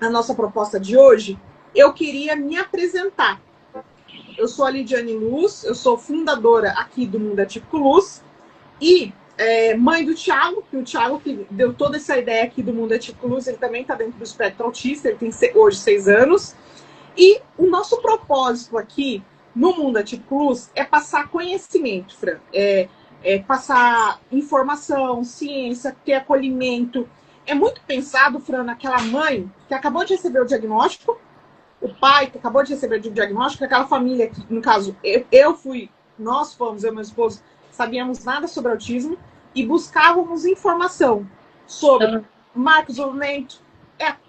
a nossa proposta de hoje, eu queria me apresentar. Eu sou a Lidiane Luz, eu sou fundadora aqui do Mundo Atípico Luz e mãe do Thiago, que o Thiago que deu toda essa ideia aqui do Mundo Atípico Luz, ele também está dentro do espectro autista, ele tem hoje 6 anos. E o nosso propósito aqui no Mundo Atípico Luz é passar conhecimento, Fran, passar informação, ciência, ter acolhimento. É muito pensado, Fran, naquela mãe que acabou de receber o diagnóstico, o pai que acabou de receber o diagnóstico, aquela família que, no caso, nós fomos, eu e meu esposo, sabíamos nada sobre autismo e buscávamos informação sobre marco de desenvolvimento,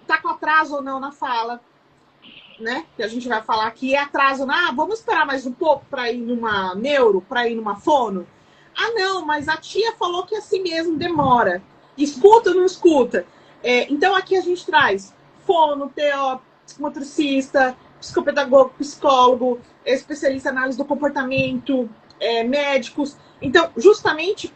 tá com atraso ou não na fala, né? Que a gente vai falar que é atraso, vamos esperar mais um pouco para ir numa neuro, para ir numa fono. Não, mas a tia falou que é assim mesmo, demora. Escuta ou não escuta? Então aqui a gente traz fono, TO, psicomotricista, psicopedagogo, psicólogo, especialista em análise do comportamento, médicos. Então, justamente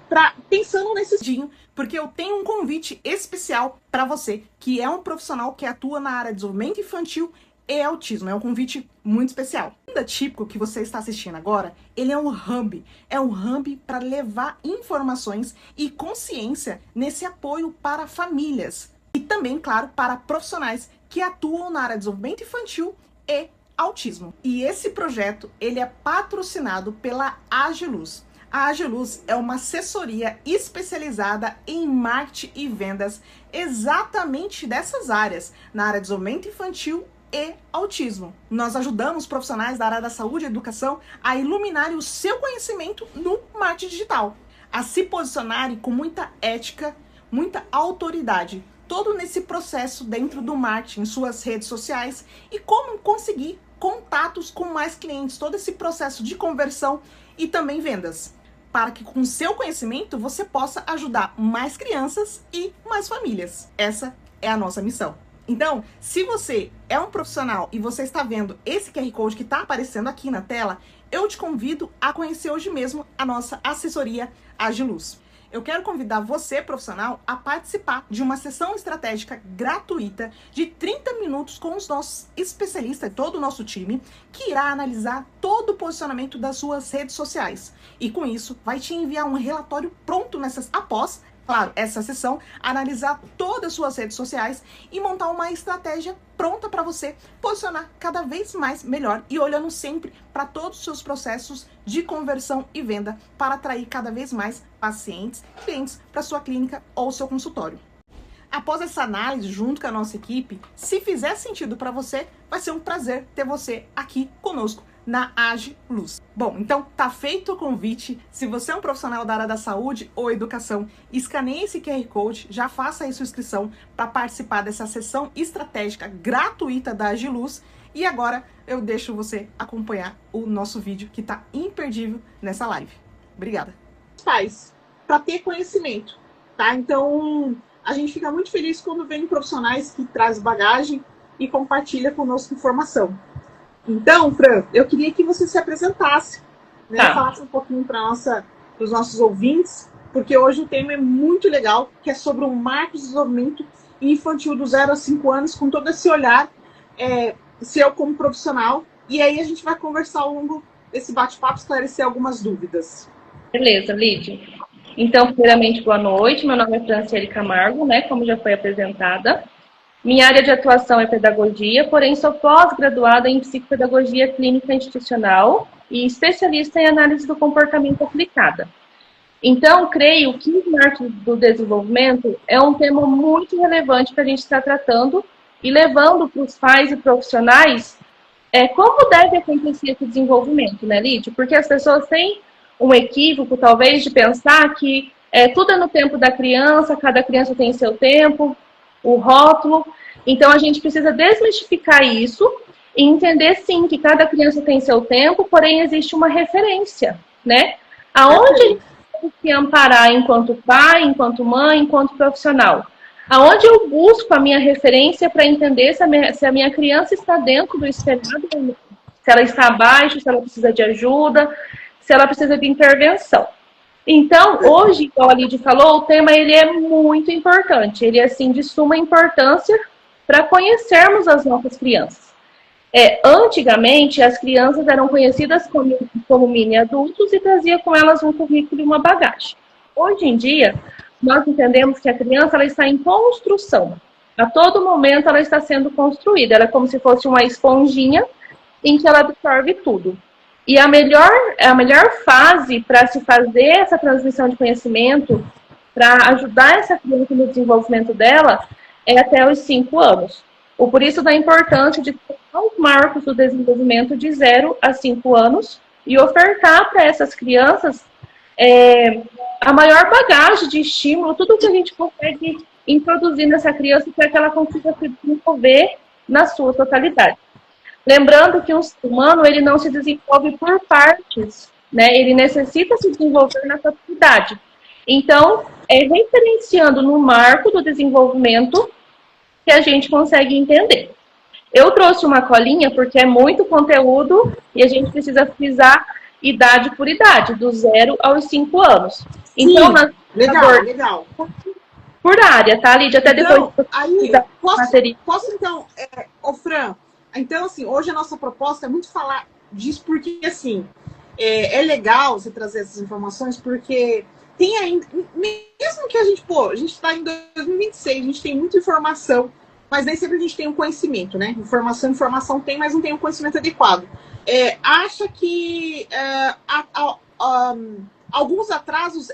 pensando nesse dia, porque eu tenho um convite especial para você, que é um profissional que atua na área de desenvolvimento infantil e autismo. É um convite muito especial. O Mundo Atípico que você está assistindo agora, ele é um hub. É um hub para levar informações e consciência nesse apoio para famílias. E também, claro, para profissionais que atuam na área de desenvolvimento infantil e autismo. E esse projeto, ele é patrocinado pela Agiluz. A Agiluz é uma assessoria especializada em marketing e vendas exatamente dessas áreas, na área de desenvolvimento infantil e autismo. Nós ajudamos profissionais da área da saúde e educação a iluminarem o seu conhecimento no marketing digital, a se posicionarem com muita ética, muita autoridade, todo nesse processo dentro do marketing, em suas redes sociais e como conseguir contatos com mais clientes, todo esse processo de conversão e também vendas, para que com seu conhecimento você possa ajudar mais crianças e mais famílias. Essa é a nossa missão. Então, se você é um profissional e você está vendo esse QR Code que está aparecendo aqui na tela, eu te convido a conhecer hoje mesmo a nossa assessoria Agiluz. Eu quero convidar você, profissional, a participar de uma sessão estratégica gratuita de 30 minutos com os nossos especialistas, todo o nosso time, que irá analisar todo o posicionamento das suas redes sociais. E com isso, vai te enviar um relatório pronto após, claro, essa sessão, analisar todas as suas redes sociais e montar uma estratégia pronta para você posicionar cada vez mais melhor e olhando sempre para todos os seus processos de conversão e venda para atrair cada vez mais pacientes, clientes para sua clínica ou seu consultório. Após essa análise junto com a nossa equipe, se fizer sentido para você, vai ser um prazer ter você aqui conosco na Agiluz. Bom, então tá feito o convite. Se você é um profissional da área da saúde ou educação, escaneie esse QR Code, já faça aí sua inscrição para participar dessa sessão estratégica gratuita da Agiluz. E agora eu deixo você acompanhar o nosso vídeo que tá imperdível nessa live. Obrigada. Faz para ter conhecimento, tá? Então a gente fica muito feliz quando vem profissionais que trazem bagagem e compartilha conosco informação. Então, Fran, eu queria que você se apresentasse, né? Falasse um pouquinho para os nossos ouvintes, porque hoje o tema é muito legal, que é sobre o marco de desenvolvimento infantil do 0 a 5 anos, com todo esse olhar seu como profissional. E aí a gente vai conversar ao longo desse bate-papo, esclarecer algumas dúvidas. Beleza, Lídia. Então, primeiramente, boa noite. Meu nome é Franciele Camargo, né? Como já foi apresentada. Minha área de atuação é pedagogia, porém sou pós-graduada em psicopedagogia clínica institucional e especialista em análise do comportamento aplicada. Então, creio que o marco do desenvolvimento é um tema muito relevante que a gente está tratando e levando para os pais e profissionais como deve acontecer esse desenvolvimento, né, Lídia? Porque as pessoas têm um equívoco, talvez, de pensar que tudo é no tempo da criança, cada criança tem seu tempo, o rótulo. Então, a gente precisa desmistificar isso e entender, sim, que cada criança tem seu tempo, porém existe uma referência, né? Aonde a gente tem que se amparar enquanto pai, enquanto mãe, enquanto profissional? Aonde eu busco a minha referência para entender se a minha criança está dentro do esperado, se ela está abaixo, se ela precisa de ajuda, se ela precisa de intervenção. Então, hoje, como a Lídia falou, o tema ele é muito importante. Ele é, assim, de suma importância para conhecermos as nossas crianças. Antigamente, as crianças eram conhecidas como mini adultos e trazia com elas um currículo e uma bagagem. Hoje em dia, nós entendemos que a criança ela está em construção. A todo momento ela está sendo construída. Ela é como se fosse uma esponjinha em que ela absorve tudo. E a melhor fase para se fazer essa transmissão de conhecimento, para ajudar essa criança no desenvolvimento dela, é até os 5 anos. Por isso da importância de ter os marcos do desenvolvimento de 0 a 5 anos e ofertar para essas crianças a maior bagagem de estímulo, tudo que a gente consegue introduzir nessa criança para que ela consiga se desenvolver na sua totalidade. Lembrando que um ser humano, ele não se desenvolve por partes, né? Ele necessita se desenvolver na totalidade. Então, referenciando no marco do desenvolvimento que a gente consegue entender. Eu trouxe uma colinha porque é muito conteúdo e a gente precisa frisar idade por idade, do 0 aos 5 anos. Então, sim, legal. Por área, tá, Lídia? Até então, depois. Aí, posso então, Fran, então, assim, hoje a nossa proposta é muito falar disso, porque, assim, é legal você trazer essas informações, porque tem ainda, mesmo que a gente está em 2026, a gente tem muita informação, mas nem sempre a gente tem um conhecimento, né? Informação tem, mas não tem um conhecimento adequado. Acha que alguns atrasos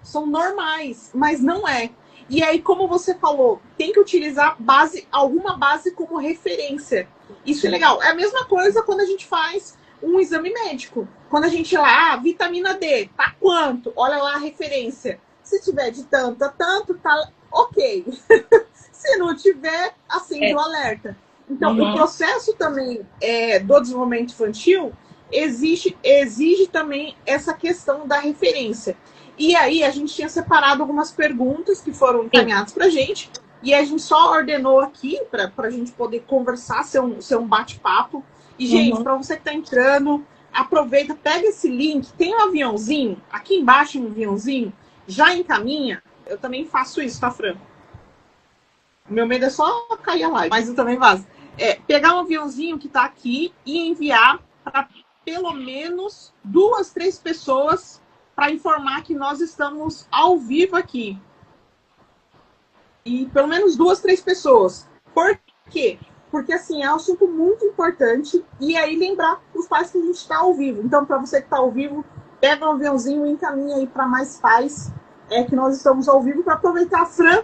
são normais, mas não é. E aí, como você falou, tem que utilizar alguma base como referência. Isso é legal. É a mesma coisa quando a gente faz um exame médico. Quando a gente lá, vitamina D, tá quanto? Olha lá a referência. Se tiver de tanto a tanto, tá ok. Se não tiver, acende o alerta. Então, o processo também do desenvolvimento infantil exige também essa questão da referência. E aí, a gente tinha separado algumas perguntas que foram encaminhadas para a gente, e a gente só ordenou aqui para a gente poder conversar, ser um bate-papo. E, gente, para você que está entrando, aproveita, pega esse link, tem um aviãozinho, aqui embaixo um aviãozinho, já encaminha. Eu também faço isso, tá, Fran? Meu medo é só cair a live, mas eu também faço. Pegar um aviãozinho que está aqui e enviar para pelo menos 2, 3 pessoas para informar que nós estamos ao vivo aqui. E pelo menos 2, 3 pessoas. Por quê? Porque, assim, é um assunto muito importante. E aí, lembrar os pais que a gente está ao vivo. Então, para você que está ao vivo, pega um aviãozinho e encaminha aí para mais pais que nós estamos ao vivo, para aproveitar a Fran,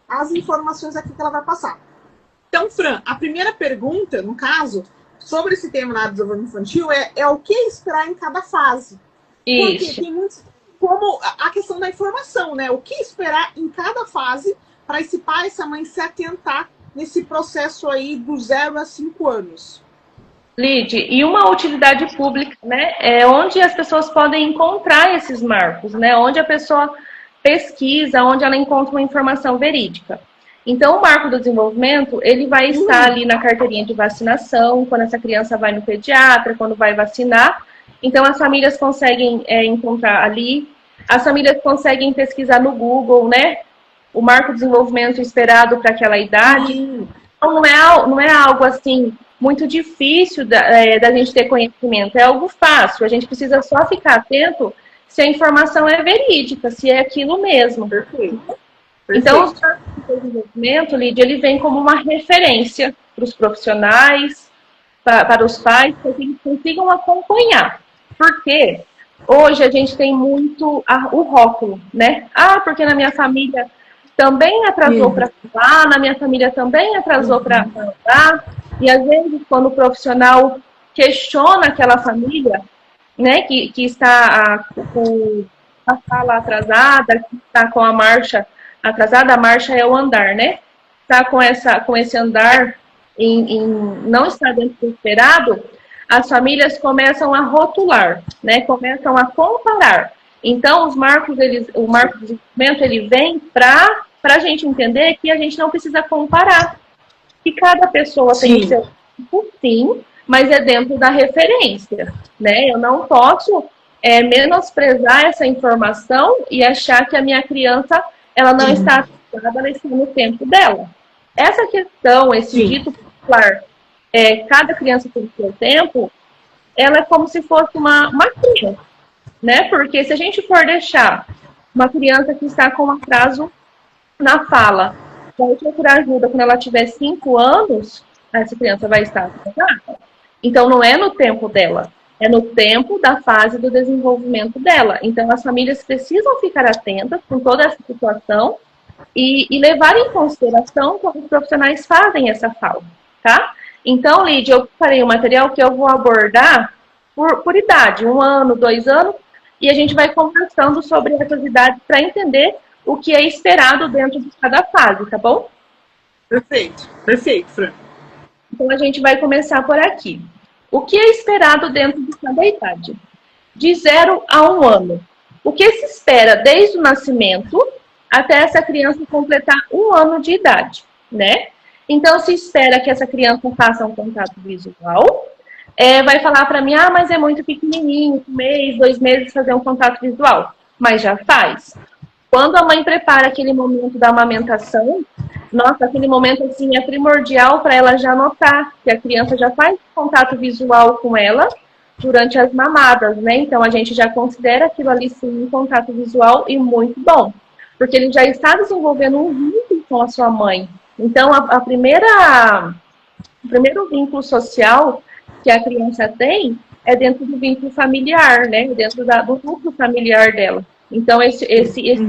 as informações aqui que ela vai passar. Então, Fran, a primeira pergunta, no caso, sobre esse tema na desenvolvimento infantil, é o que esperar em cada fase. Isso. Porque tem muitos, como a questão da informação, né? O que esperar em cada fase para esse pai, essa mãe se atentar nesse processo aí do 0 a 5 anos. Lid, e uma utilidade pública, né? É onde as pessoas podem encontrar esses marcos, né? Onde a pessoa pesquisa, onde ela encontra uma informação verídica. Então, o marco do desenvolvimento, ele vai estar ali na carteirinha de vacinação, quando essa criança vai no pediatra, quando vai vacinar. Então, as famílias conseguem encontrar ali, as famílias conseguem pesquisar no Google, né? O marco de desenvolvimento esperado para aquela idade. Então, não é algo, assim, muito difícil da gente ter conhecimento. É algo fácil. A gente precisa só ficar atento se a informação é verídica, se é aquilo mesmo. Perfeito. Então, o marco de desenvolvimento, Lídia, ele vem como uma referência para os profissionais, para os pais, para que eles consigam acompanhar. Porque hoje a gente tem muito o rótulo, né? Porque na minha família também atrasou para falar, na minha família também atrasou para andar. E às vezes, quando o profissional questiona aquela família, né, que está com a fala atrasada, que está com a marcha atrasada, a marcha é o andar, né? Está com esse andar não está dentro do esperado, as famílias começam a rotular, né? Começam a comparar. Então, o marco de desenvolvimento, ele vem para a gente entender que a gente não precisa comparar. Que cada pessoa tem que ser sim, mas é dentro da referência, né? Eu não posso menosprezar essa informação e achar que a minha criança ela não está atrasada no tempo dela. essa questão, esse Sim. dito popular, cada criança tem o seu tempo, ela é como se fosse uma criança, né? Porque se a gente for deixar uma criança que está com atraso na fala, vai procurar ajuda quando ela tiver 5 anos, essa criança vai estar atrasada. Então, não é no tempo dela, é no tempo da fase do desenvolvimento dela. Então, as famílias precisam ficar atentas com toda essa situação e levar em consideração como os profissionais fazem essa fala, tá? Então, Lídia, eu preparei um material que eu vou abordar por idade, 1 ano, 2 anos, e a gente vai conversando sobre essas idades para entender o que é esperado dentro de cada fase, tá bom? Perfeito, perfeito, Fran. Então, a gente vai começar por aqui. O que é esperado dentro de cada idade? De 0 a 1 ano. O que se espera desde o nascimento até essa criança completar 1 ano de idade, né? Então, se espera que essa criança faça um contato visual. Vai falar para mim, mas é muito pequenininho, 1 mês, 2 meses fazer um contato visual. Mas já faz. Quando a mãe prepara aquele momento da amamentação, nossa, aquele momento assim é primordial para ela já notar que a criança já faz contato visual com ela durante as mamadas, né? Então a gente já considera aquilo ali sim um contato visual e muito bom, porque ele já está desenvolvendo um vínculo com a sua mãe. Então o primeiro vínculo social que a criança tem é dentro do vínculo familiar, né? Dentro do núcleo familiar dela. Então, esse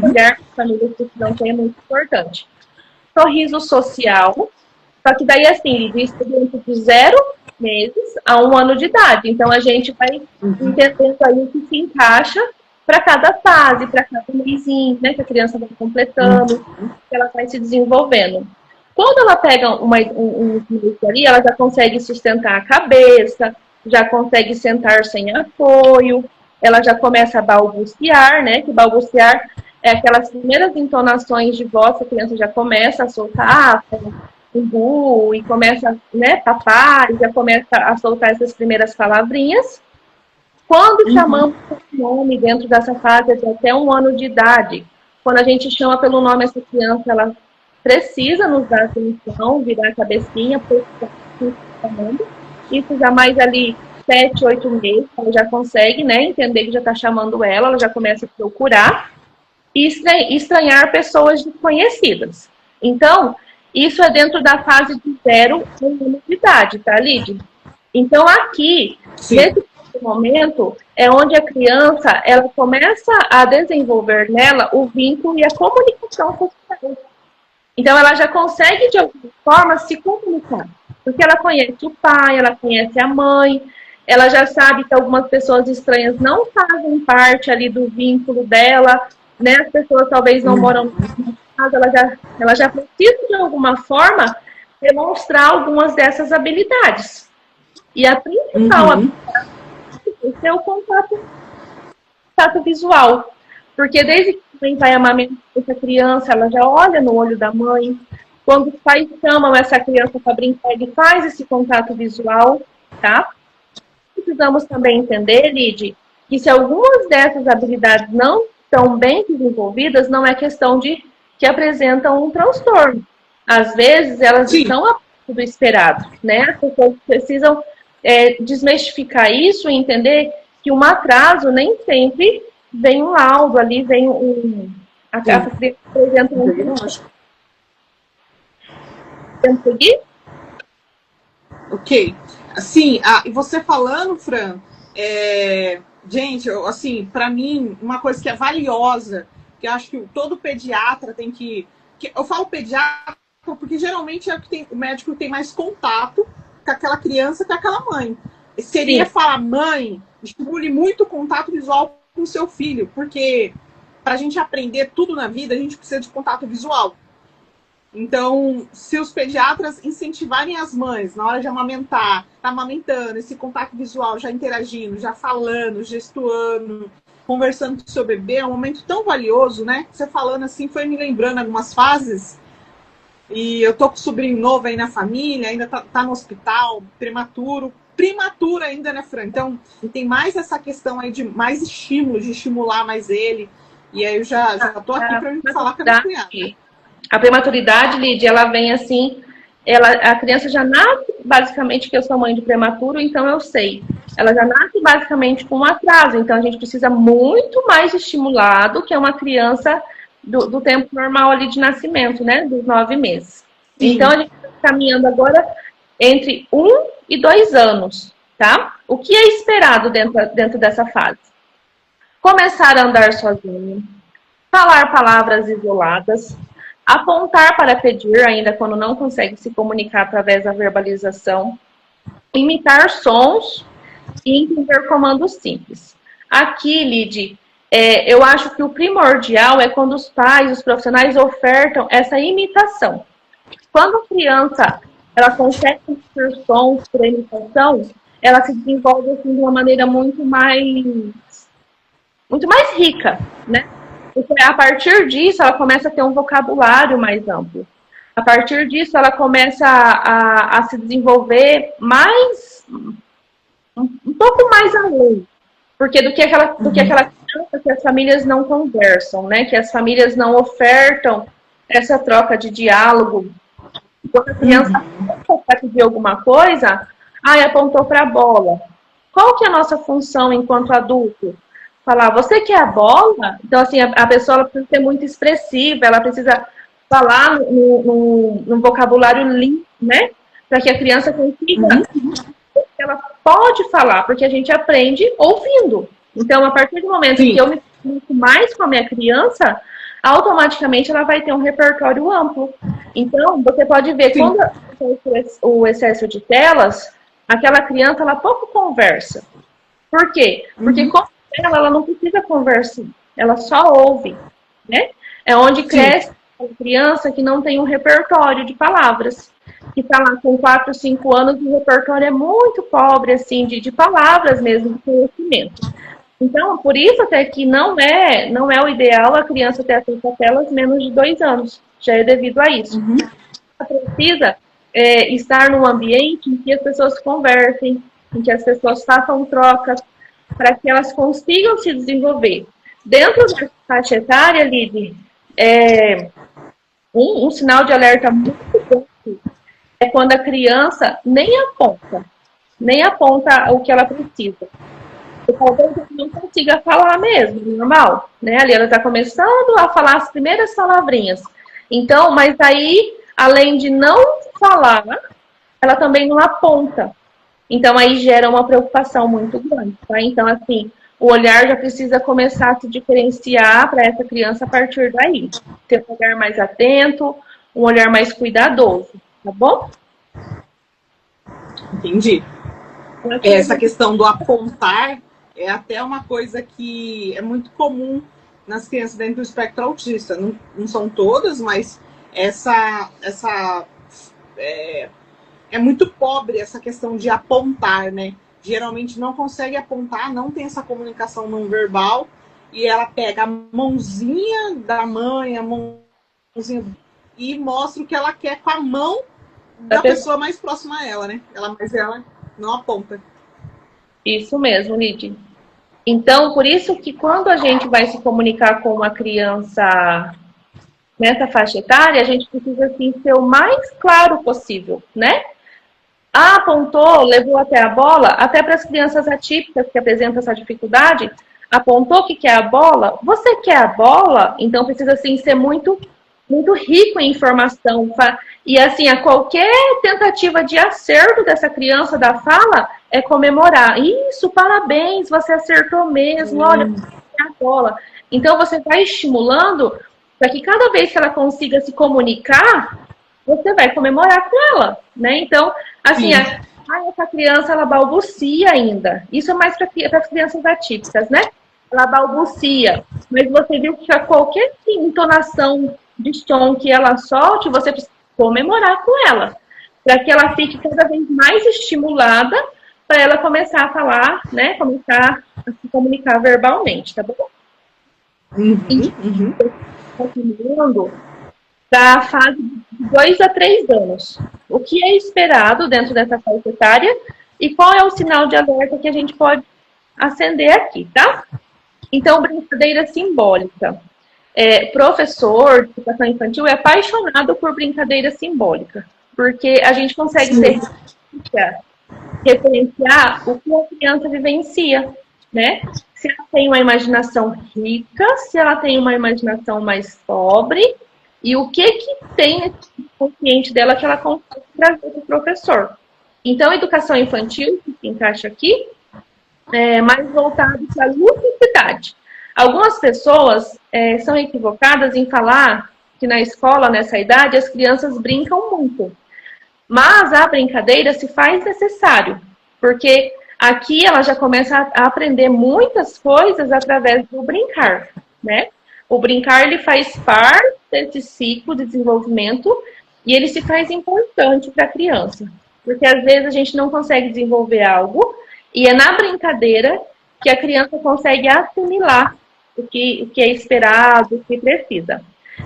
olhar que as famílias precisam ter é muito importante. Sorriso social, só que daí, assim, ele diz dentro de 0 meses a 1 ano de idade. Então, a gente vai entendendo aí o que se encaixa para cada fase, para cada mêsinho, né, que a criança vai completando, que ela vai se desenvolvendo. Quando ela pega um ali, ela já consegue sustentar a cabeça, já consegue sentar sem apoio, ela já começa a balbuciar, né? Que balbuciar é aquelas primeiras entonações de voz que a criança já começa a soltar, bu, e começa, né, papai, já começa a soltar essas primeiras palavrinhas. Quando chamamos o nome dentro dessa fase de até 1 ano de idade, quando a gente chama pelo nome essa criança, ela precisa nos dar atenção, virar a cabecinha, porque está chamando. Isso já mais ali 7, 8 meses, ela já consegue, né, entender que já está chamando ela já começa a procurar e estranhar pessoas desconhecidas. Então, isso é dentro da fase de 0 a 1 ano de idade, tá, Lídia? Então, aqui, nesse momento, é onde a criança, ela começa a desenvolver nela o vínculo e a comunicação social. Então, ela já consegue, de alguma forma, se comunicar. Porque ela conhece o pai, ela conhece a mãe, ela já sabe que algumas pessoas estranhas não fazem parte ali do vínculo dela, né? As pessoas talvez não moram na casa, ela já precisa, de alguma forma, demonstrar algumas dessas habilidades. E a principal habilidade é o contato visual. Porque desde que a mãe vai amamentar essa criança, ela já olha no olho da mãe. Quando os pais chamam essa criança para brincar, ele faz esse contato visual, tá? Precisamos também entender, Lid, que se algumas dessas habilidades não estão bem desenvolvidas, não é questão de que apresentam um transtorno. Às vezes, elas estão abaixo do esperado, né? As pessoas precisam desmistificar isso e entender que um atraso nem sempre vem um laudo ali, vem a criança apresenta um diagnóstico. Podemos seguir? Ok. Assim, e você falando, Fran, gente, assim, para mim, uma coisa que é valiosa, que eu acho que todo pediatra tem que eu falo pediatra porque geralmente é o médico que tem mais contato com aquela criança, com aquela mãe. Seria falar, mãe, estimule muito o contato visual com o seu filho, porque para a gente aprender tudo na vida, a gente precisa de contato visual. Então, se os pediatras incentivarem as mães na hora de amamentar, tá amamentando, esse contato visual, já interagindo, já falando, gestuando, conversando com o seu bebê, é um momento tão valioso, né? Você falando assim, foi me lembrando algumas fases. E eu tô com o sobrinho novo aí na família, ainda tá no hospital, prematuro ainda, né, Fran? Então, tem mais essa questão aí de mais estímulo, de estimular mais ele. E aí eu já tô aqui para me falar com a minha cunhada. A prematuridade, Lídia, ela vem assim, a criança já nasce, basicamente, que eu sou mãe de prematuro, então eu sei. Ela já nasce basicamente com um atraso, então a gente precisa muito mais estimulado que uma criança do tempo normal ali de nascimento, né? Dos 9 meses. Sim. Então a gente está caminhando agora entre 1 e 2 anos, tá? O que é esperado dentro dessa fase? Começar a andar sozinho, falar palavras isoladas, apontar para pedir, ainda quando não consegue se comunicar através da verbalização, imitar sons e entender comandos simples. Aqui, Lid, eu acho que o primordial é quando os pais, os profissionais ofertam essa imitação. Quando a criança ela consegue emitir sons por imitação, ela se desenvolve assim, de uma maneira muito mais rica, né? Porque a partir disso, ela começa a ter um vocabulário mais amplo. A partir disso, ela começa a se desenvolver um pouco mais além. Porque do que aquela criança que as famílias não conversam, né? Que as famílias não ofertam essa troca de diálogo. Quando a criança quer pedir alguma coisa, apontou para a bola. Qual que é a nossa função enquanto adulto? Falar, você quer a bola? Então, assim, a pessoa ela precisa ser muito expressiva, ela precisa falar num vocabulário limpo, né? Para que a criança consiga... Ela pode falar, porque a gente aprende ouvindo. Então, a partir do momento que eu me comunico mais com a minha criança, automaticamente ela vai ter um repertório amplo. Então, você pode ver, quando o excesso de telas, aquela criança, ela pouco conversa. Por quê? Porque com ela não precisa conversar, ela só ouve, né? É onde cresce a criança que não tem um repertório de palavras, que está lá com 4, 5 anos, o repertório é muito pobre, assim, de palavras mesmo, de conhecimento. Então, por isso até que não é o ideal a criança ter acesso a telas menos de 2 anos, já é devido a isso. Ela precisa estar num ambiente em que as pessoas conversem, em que as pessoas façam trocas, para que elas consigam se desenvolver. Dentro da faixa etária, Lid, um sinal de alerta muito grande é quando a criança nem aponta o que ela precisa. Talvez ela não consiga falar mesmo, normal, né? Ali ela está começando a falar as primeiras palavrinhas. Então, mas aí, além de não falar, ela também não aponta. Então, aí gera uma preocupação muito grande, tá? Então, assim, o olhar já precisa começar a se diferenciar para essa criança a partir daí. Ter um olhar mais atento, um olhar mais cuidadoso, tá bom? Entendi. Essa questão do apontar é até uma coisa que é muito comum nas crianças dentro do espectro autista. Não são todas, mas é muito pobre essa questão de apontar, né? Geralmente não consegue apontar, não tem essa comunicação não verbal, e ela pega a mãozinha da mãe, a mãozinha, e mostra o que ela quer com a mão da pessoa mais próxima a ela, né? Mas ela não aponta. Isso mesmo, Lid. Então, por isso que quando a gente vai se comunicar com uma criança nessa faixa etária, a gente precisa assim, ser o mais claro possível, né? Apontou, levou até a bola, até para as crianças atípicas que apresentam essa dificuldade, apontou que quer a bola, você quer a bola? Então precisa assim, ser muito rico em informação. E assim, a qualquer tentativa de acerto dessa criança da fala é comemorar. Isso, parabéns, você acertou mesmo, olha, você quer a bola. Então você vai estimulando para que cada vez que ela consiga se comunicar, você vai comemorar com ela, né? Então, assim, essa criança, ela balbucia ainda. Isso é mais para as crianças atípicas, né? Ela balbucia. Mas você viu que qualquer entonação de som que ela solte, você precisa comemorar com ela. Para que ela fique cada vez mais estimulada para ela começar a falar, né? Começar a se comunicar verbalmente, tá bom? Continuando, da fase de 2 a 3 anos. O que é esperado dentro dessa faixa etária e qual é o sinal de alerta que a gente pode acender aqui, tá? Então, brincadeira simbólica. professor de educação infantil é apaixonado por brincadeira simbólica, porque a gente consegue referenciar o que a criança vivencia, né? Se ela tem uma imaginação rica, se ela tem uma imaginação mais pobre, e o que tem nesse consciente dela que ela consegue trazer para o professor. Então, a educação infantil, que se encaixa aqui, é mais voltado para a ludicidade. Algumas pessoas são equivocadas em falar que na escola, nessa idade, as crianças brincam muito. Mas a brincadeira se faz necessário, porque aqui ela já começa a aprender muitas coisas através do brincar, né? O brincar, ele faz parte desse ciclo de desenvolvimento e ele se faz importante para a criança. Porque às vezes a gente não consegue desenvolver algo e é na brincadeira que a criança consegue assimilar o que é esperado, o que precisa.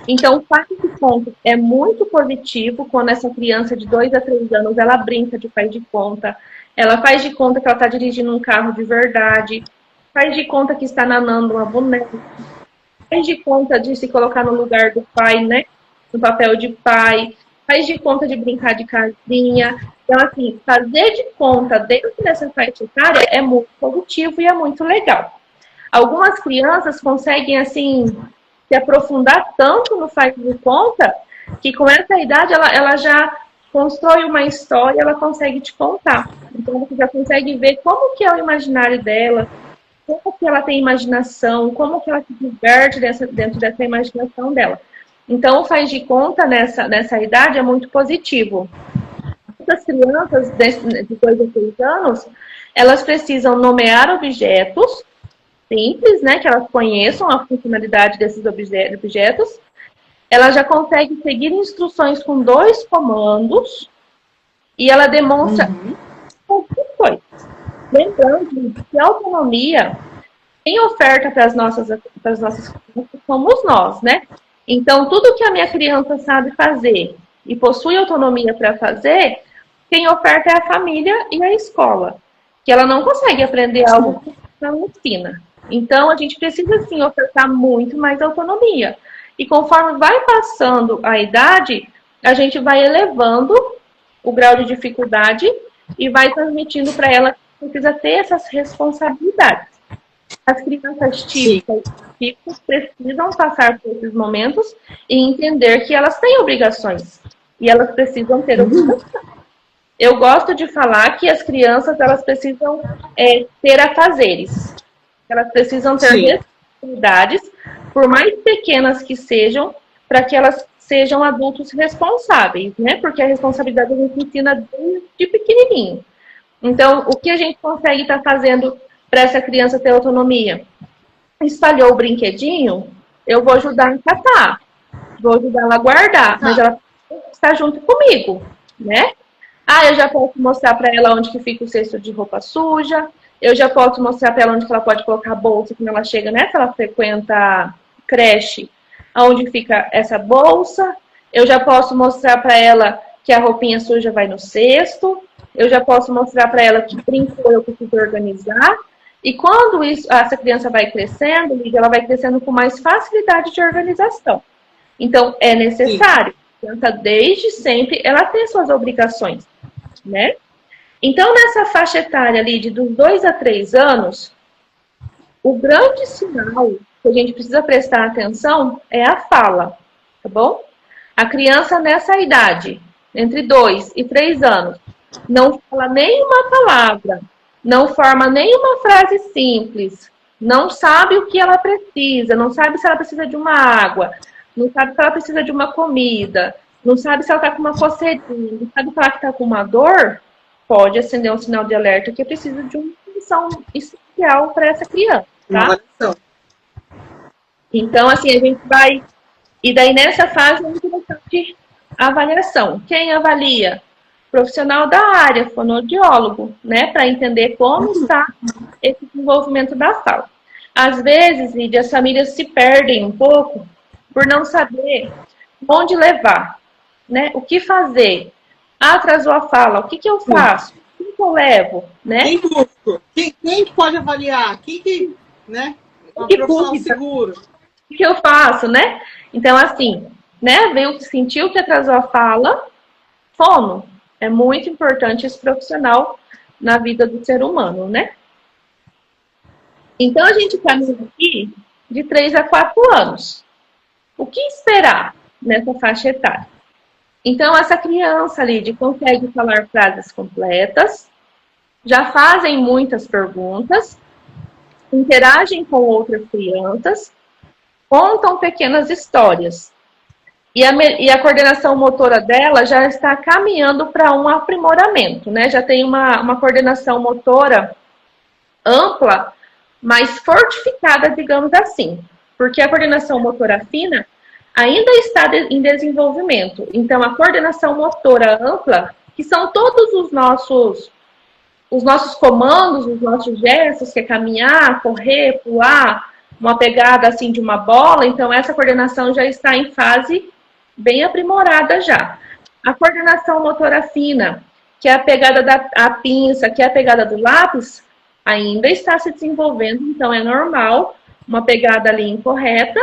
Então, o faz de conta é muito positivo quando essa criança de 2 a 3 anos, ela brinca de faz de conta, ela faz de conta que ela está dirigindo um carro de verdade, faz de conta que está nanando uma boneca, faz de conta de se colocar no lugar do pai, né? No papel de pai, faz de conta de brincar de casinha. Então, assim, fazer de conta dentro dessa faixa etária é muito positivo e é muito legal. Algumas crianças conseguem, assim, se aprofundar tanto no faz de conta que com essa idade ela já constrói uma história, ela consegue te contar. Então, você já consegue ver como que é o imaginário dela, como que ela tem imaginação, como que ela se diverte dentro dessa imaginação dela. Então, o faz de conta nessa idade é muito positivo. Essas crianças de 2 a 3 anos, elas precisam nomear objetos simples, né, que elas conheçam a funcionalidade desses objetos. Ela já consegue seguir instruções com 2 comandos e ela demonstra qualquer coisa. Lembrando que a autonomia tem oferta para as nossas crianças, somos nós, né? Então, tudo que a minha criança sabe fazer e possui autonomia para fazer, quem oferta é a família e a escola, que ela não consegue aprender algo que não ensina. Então, a gente precisa, sim, ofertar muito mais autonomia. E conforme vai passando a idade, a gente vai elevando o grau de dificuldade e vai transmitindo para ela que precisa ter essas responsabilidades. As crianças típicas precisam passar por esses momentos e entender que elas têm obrigações. E elas precisam ter obrigações. Eu gosto de falar que as crianças, elas precisam ter afazeres. Elas precisam ter responsabilidades, por mais pequenas que sejam, para que elas sejam adultos responsáveis, né? Porque a responsabilidade a gente ensina desde pequenininho. Então, o que a gente consegue estar fazendo para essa criança ter autonomia? Espalhou o brinquedinho, eu vou ajudar a catar, vou ajudar ela a guardar, mas ela está junto comigo, né? Eu já posso mostrar para ela onde que fica o cesto de roupa suja, eu já posso mostrar para ela onde que ela pode colocar a bolsa quando ela chega, né? Se ela frequenta creche, onde fica essa bolsa. Eu já posso mostrar para ela que a roupinha suja vai no cesto. Eu já posso mostrar para ela que brincou, eu preciso organizar. E quando essa criança vai crescendo, ela vai crescendo com mais facilidade de organização. Então, é necessário. A criança, desde sempre, ela tem suas obrigações, né? Então, nessa faixa etária ali de dos 2 a 3 anos, o grande sinal que a gente precisa prestar atenção é a fala, tá bom? A criança nessa idade, entre 2 e 3 anos, não fala nenhuma palavra, não forma nenhuma frase simples, não sabe o que ela precisa, não sabe se ela precisa de uma água, não sabe se ela precisa de uma comida, não sabe se ela está com uma coceirinha, não sabe se ela está com uma dor, pode acender um sinal de alerta que precisa de uma atenção especial para essa criança, tá? Então, assim, a gente vai... E daí, nessa fase, a gente vai de avaliação. Quem avalia? Profissional da área, fonoaudiólogo, né? Para entender como está esse desenvolvimento da fala. Às vezes, Lídia, as famílias se perdem um pouco por não saber onde levar, né? O que fazer? Atrasou a fala, o que eu faço? Quem que eu levo, né? Quem que pode avaliar? Quem que, né? Uma profissional seguro. O que eu faço, né? Então, assim, né? Sentiu que atrasou a fala, fono. É muito importante esse profissional na vida do ser humano, né? Então, a gente caminha aqui de 3 a 4 anos. O que esperar nessa faixa etária? Então, essa criança ali consegue falar frases completas, já fazem muitas perguntas, interagem com outras crianças, contam pequenas histórias. E a coordenação motora dela já está caminhando para um aprimoramento, né? Já tem uma coordenação motora ampla, mas fortificada, digamos assim. Porque a coordenação motora fina ainda está em desenvolvimento. Então, a coordenação motora ampla, que são todos os nossos comandos, os nossos gestos, que é caminhar, correr, pular, uma pegada assim de uma bola, então essa coordenação já está em fase bem aprimorada já. A coordenação motora fina, que é a pegada da pinça, que é a pegada do lápis, ainda está se desenvolvendo, então é normal uma pegada ali incorreta,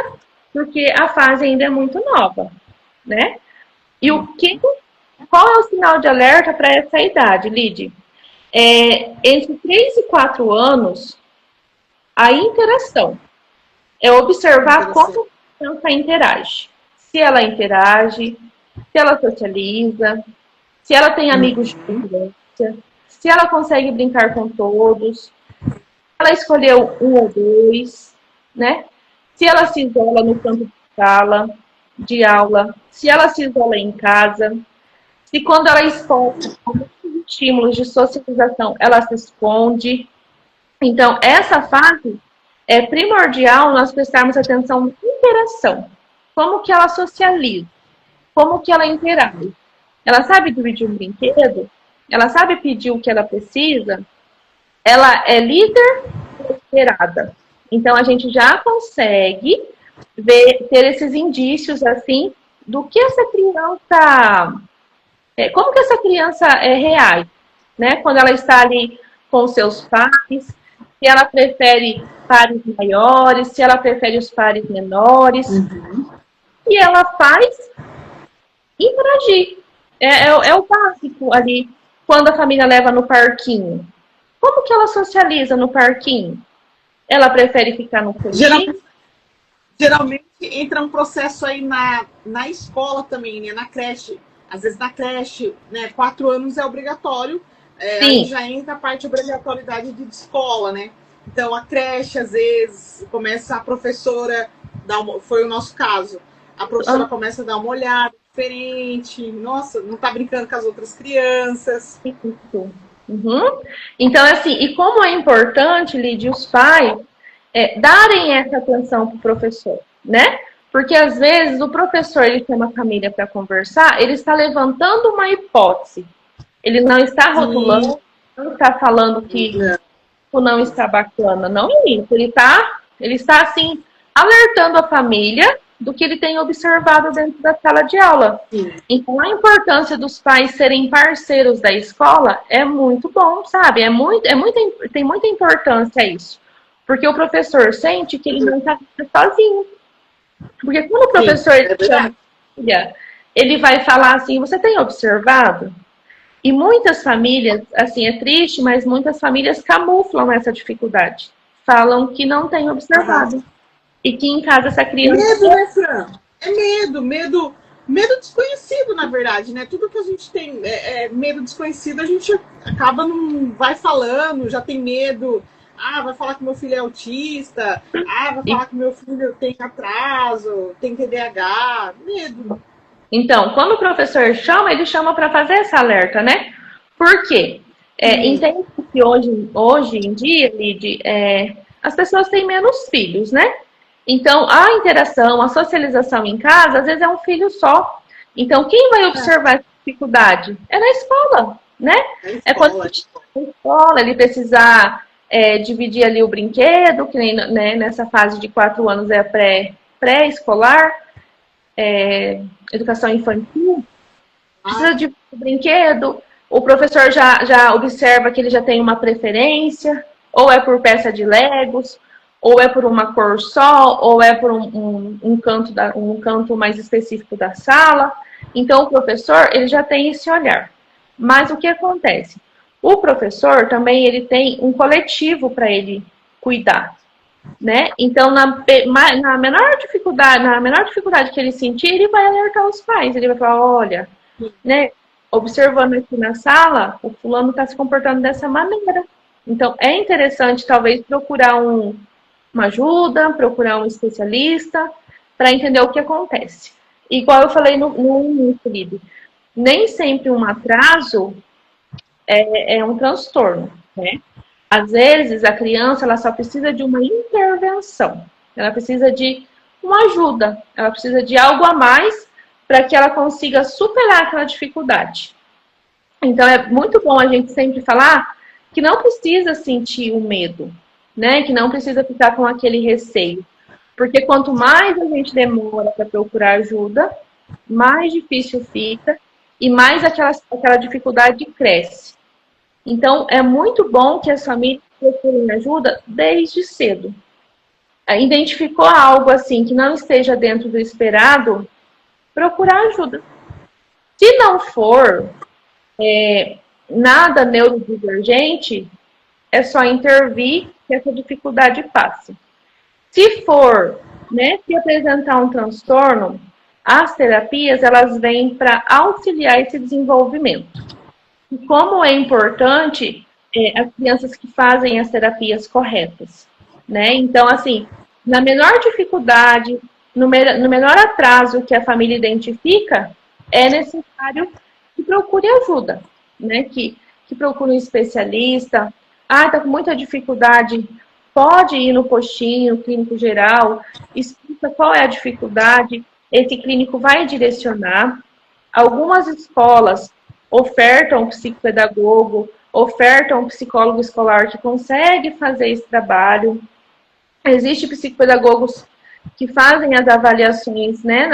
porque a fase ainda é muito nova, né? E qual é o sinal de alerta para essa idade, Lid? Entre 3 e 4 anos, a interação. É observar como a criança interage. Se ela interage, se ela socializa, se ela tem amigos de infância, se ela consegue brincar com todos, se ela escolheu um ou dois, né? Se ela se isola no campo de sala, de aula, se ela se isola em casa, se quando ela exposta estímulos de socialização, ela se esconde. Então, essa fase é primordial nós prestarmos atenção na interação. Como que ela socializa? Como que ela interage? Ela sabe dividir um brinquedo? Ela sabe pedir o que ela precisa? Ela é líder ou liderada? Então, a gente já consegue ter esses indícios, assim, do que essa criança... como que essa criança reage, né? Quando ela está ali com seus pares, se ela prefere pares maiores, se ela prefere os pares menores. E ela faz interagir. É o básico ali, quando a família leva no parquinho. Como que ela socializa no parquinho? Ela prefere ficar no cantinho? Geralmente entra um processo aí na escola também, né? Na creche. Às vezes na creche, né? 4 anos é obrigatório. Aí já entra a parte de obrigatoriedade de escola, né? Então a creche, às vezes, começa a professora, foi o nosso caso, a professora começa a dar uma olhada diferente, nossa, não tá brincando com as outras crianças. Então, assim, e como é importante, Lídia, os pais darem essa atenção pro professor, né? Porque, às vezes, o professor, ele chama a família para conversar, ele está levantando uma hipótese. Ele não está rotulando, não está falando que não está bacana. Não é isso. Ele está, assim, alertando a família do que ele tem observado dentro da sala de aula. Então, a importância dos pais serem parceiros da escola é muito bom, sabe? Tem muita importância isso. Porque o professor sente que ele não está sozinho. Porque quando o professor chama a família, ele vai falar assim, você tem observado? E muitas famílias, assim, é triste, mas muitas famílias camuflam essa dificuldade. Falam que não têm observado. E que em casa essa criança... Medo, né, Fran? Medo desconhecido, na verdade, né? Tudo que a gente tem medo desconhecido, a gente acaba não vai falando, já tem medo. Vai falar que meu filho é autista. Vai falar que meu filho tem atraso, tem TDAH. Medo. Então, quando o professor chama, ele chama para fazer essa alerta, né? Por quê? Entende que hoje em dia, Lid, as pessoas têm menos filhos, né? Então, a interação, a socialização em casa, às vezes é um filho só. Então, quem vai observar essa dificuldade? É na escola, né? Quando a gente está na escola, ele precisar dividir ali o brinquedo, que nem, né, nessa fase de 4 anos é pré-escolar, educação infantil, precisa de brinquedo, o professor já observa que ele já tem uma preferência, ou é por peça de Legos, ou é por uma cor só, ou é por um canto mais específico da sala. Então, o professor, ele já tem esse olhar. Mas o que acontece? O professor também, ele tem um coletivo para ele cuidar, né? Então, na menor dificuldade que ele sentir, ele vai alertar os pais. Ele vai falar, olha, né, observando aqui na sala, o fulano está se comportando dessa maneira. Então, é interessante, talvez, procurar uma ajuda, procurar um especialista, para entender o que acontece. Igual eu falei no início, Lívia, nem sempre um atraso é um transtorno, né? Às vezes, a criança ela só precisa de uma intervenção. Ela precisa de uma ajuda. Ela precisa de algo a mais para que ela consiga superar aquela dificuldade. Então, é muito bom a gente sempre falar que não precisa sentir o medo, né? Que não precisa ficar com aquele receio. Porque quanto mais a gente demora para procurar ajuda, mais difícil fica e mais aquela dificuldade cresce. Então, é muito bom que as famílias procurem ajuda desde cedo. Identificou algo assim que não esteja dentro do esperado, procurar ajuda. Se não for nada neurodivergente, é só intervir que essa dificuldade passe. Se for, né, se apresentar um transtorno, as terapias, elas vêm para auxiliar esse desenvolvimento. E como é importante as crianças que fazem as terapias corretas, né? Então, assim, na menor dificuldade, no menor atraso que a família identifica, é necessário que procure ajuda, né? Que procure um especialista. Tá com muita dificuldade, pode ir no postinho, clínico geral, explica qual é a dificuldade, esse clínico vai direcionar. Algumas escolas ofertam psicopedagogo, ofertam psicólogo escolar que consegue fazer esse trabalho. Existem psicopedagogos que fazem as avaliações, né,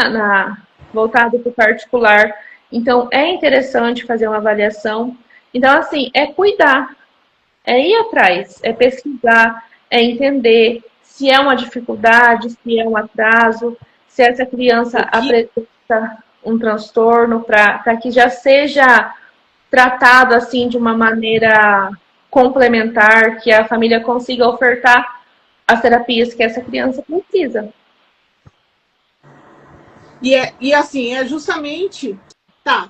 voltado para o particular. Então, é interessante fazer uma avaliação. Então, assim, é cuidar, é ir atrás, é pesquisar, é entender se é uma dificuldade, se é um atraso, se essa criança apresenta um transtorno, para que já seja tratado assim de uma maneira complementar, que a família consiga ofertar as terapias que essa criança precisa. E assim, é justamente... Tá.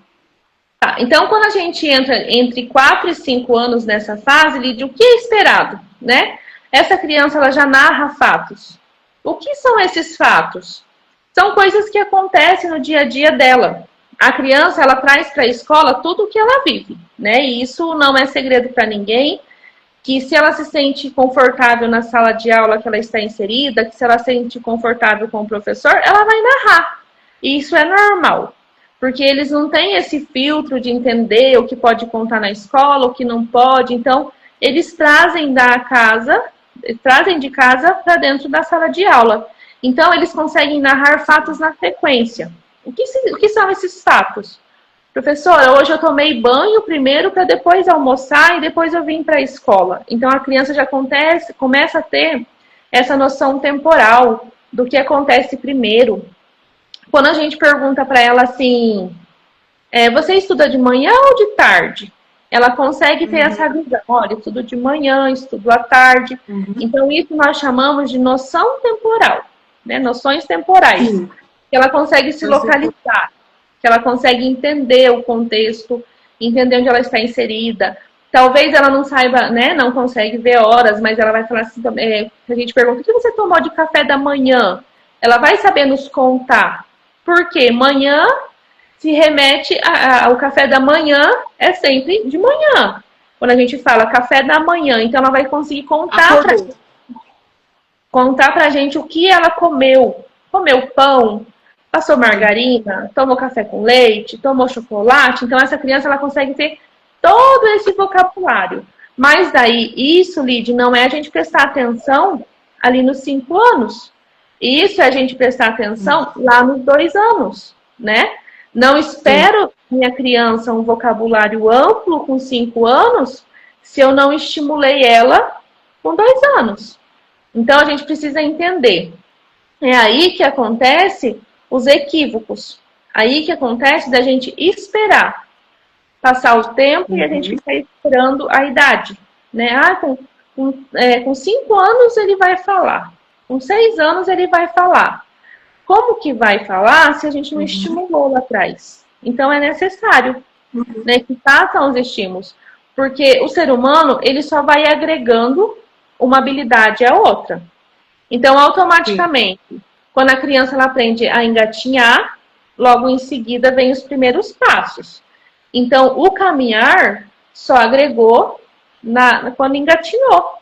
Então, quando a gente entra entre 4 e 5 anos nessa fase, Lídia, o que é esperado, né? Essa criança, ela já narra fatos. O que são esses fatos? São coisas que acontecem no dia a dia dela. A criança, ela traz para a escola tudo o que ela vive, né? E isso não é segredo para ninguém, que se ela se sente confortável na sala de aula que ela está inserida, que se ela se sente confortável com o professor, ela vai narrar. E isso é normal, porque eles não têm esse filtro de entender o que pode contar na escola, o que não pode. Então, eles trazem de casa para dentro da sala de aula. Então, eles conseguem narrar fatos na sequência. O que são esses fatos? Professora, hoje eu tomei banho primeiro para depois almoçar e depois eu vim para a escola. Então, a criança já começa a ter essa noção temporal do que acontece primeiro. Quando a gente pergunta para ela assim, você estuda de manhã ou de tarde? Ela consegue ter essa visão. Olha, estudo de manhã, estudo à tarde. Então, isso nós chamamos de noção temporal, né? Noções temporais. Que ela consegue se localizar, que ela consegue entender o contexto, entender onde ela está inserida. Talvez ela não saiba, né? Não consegue ver horas, mas ela vai falar assim, a gente pergunta, o que você tomou de café da manhã? Ela vai saber nos contar. Porque manhã se remete ao café da manhã, é sempre de manhã. Quando a gente fala café da manhã, então ela vai conseguir contar pra gente o que ela comeu. Comeu pão, passou margarina, tomou café com leite, tomou chocolate. Então, essa criança ela consegue ter todo esse vocabulário. Mas daí, isso, Lídia, não é a gente prestar atenção ali nos 5 anos. Isso é a gente prestar atenção lá nos 2 anos, né? Não espero minha criança um vocabulário amplo com 5 anos se eu não estimulei ela com 2 anos. Então, a gente precisa entender. É aí que acontece os equívocos. Aí que acontece da gente esperar passar o tempo e a gente ficar esperando a idade. Né? Com 5 anos ele vai falar. Com 6 anos ele vai falar. Como que vai falar se a gente não estimulou lá atrás? Então, é necessário, né, que façam os estímulos. Porque o ser humano, ele só vai agregando uma habilidade à outra. Então, automaticamente, quando a criança ela aprende a engatinhar, logo em seguida vem os primeiros passos. Então, o caminhar só agregou quando engatinhou.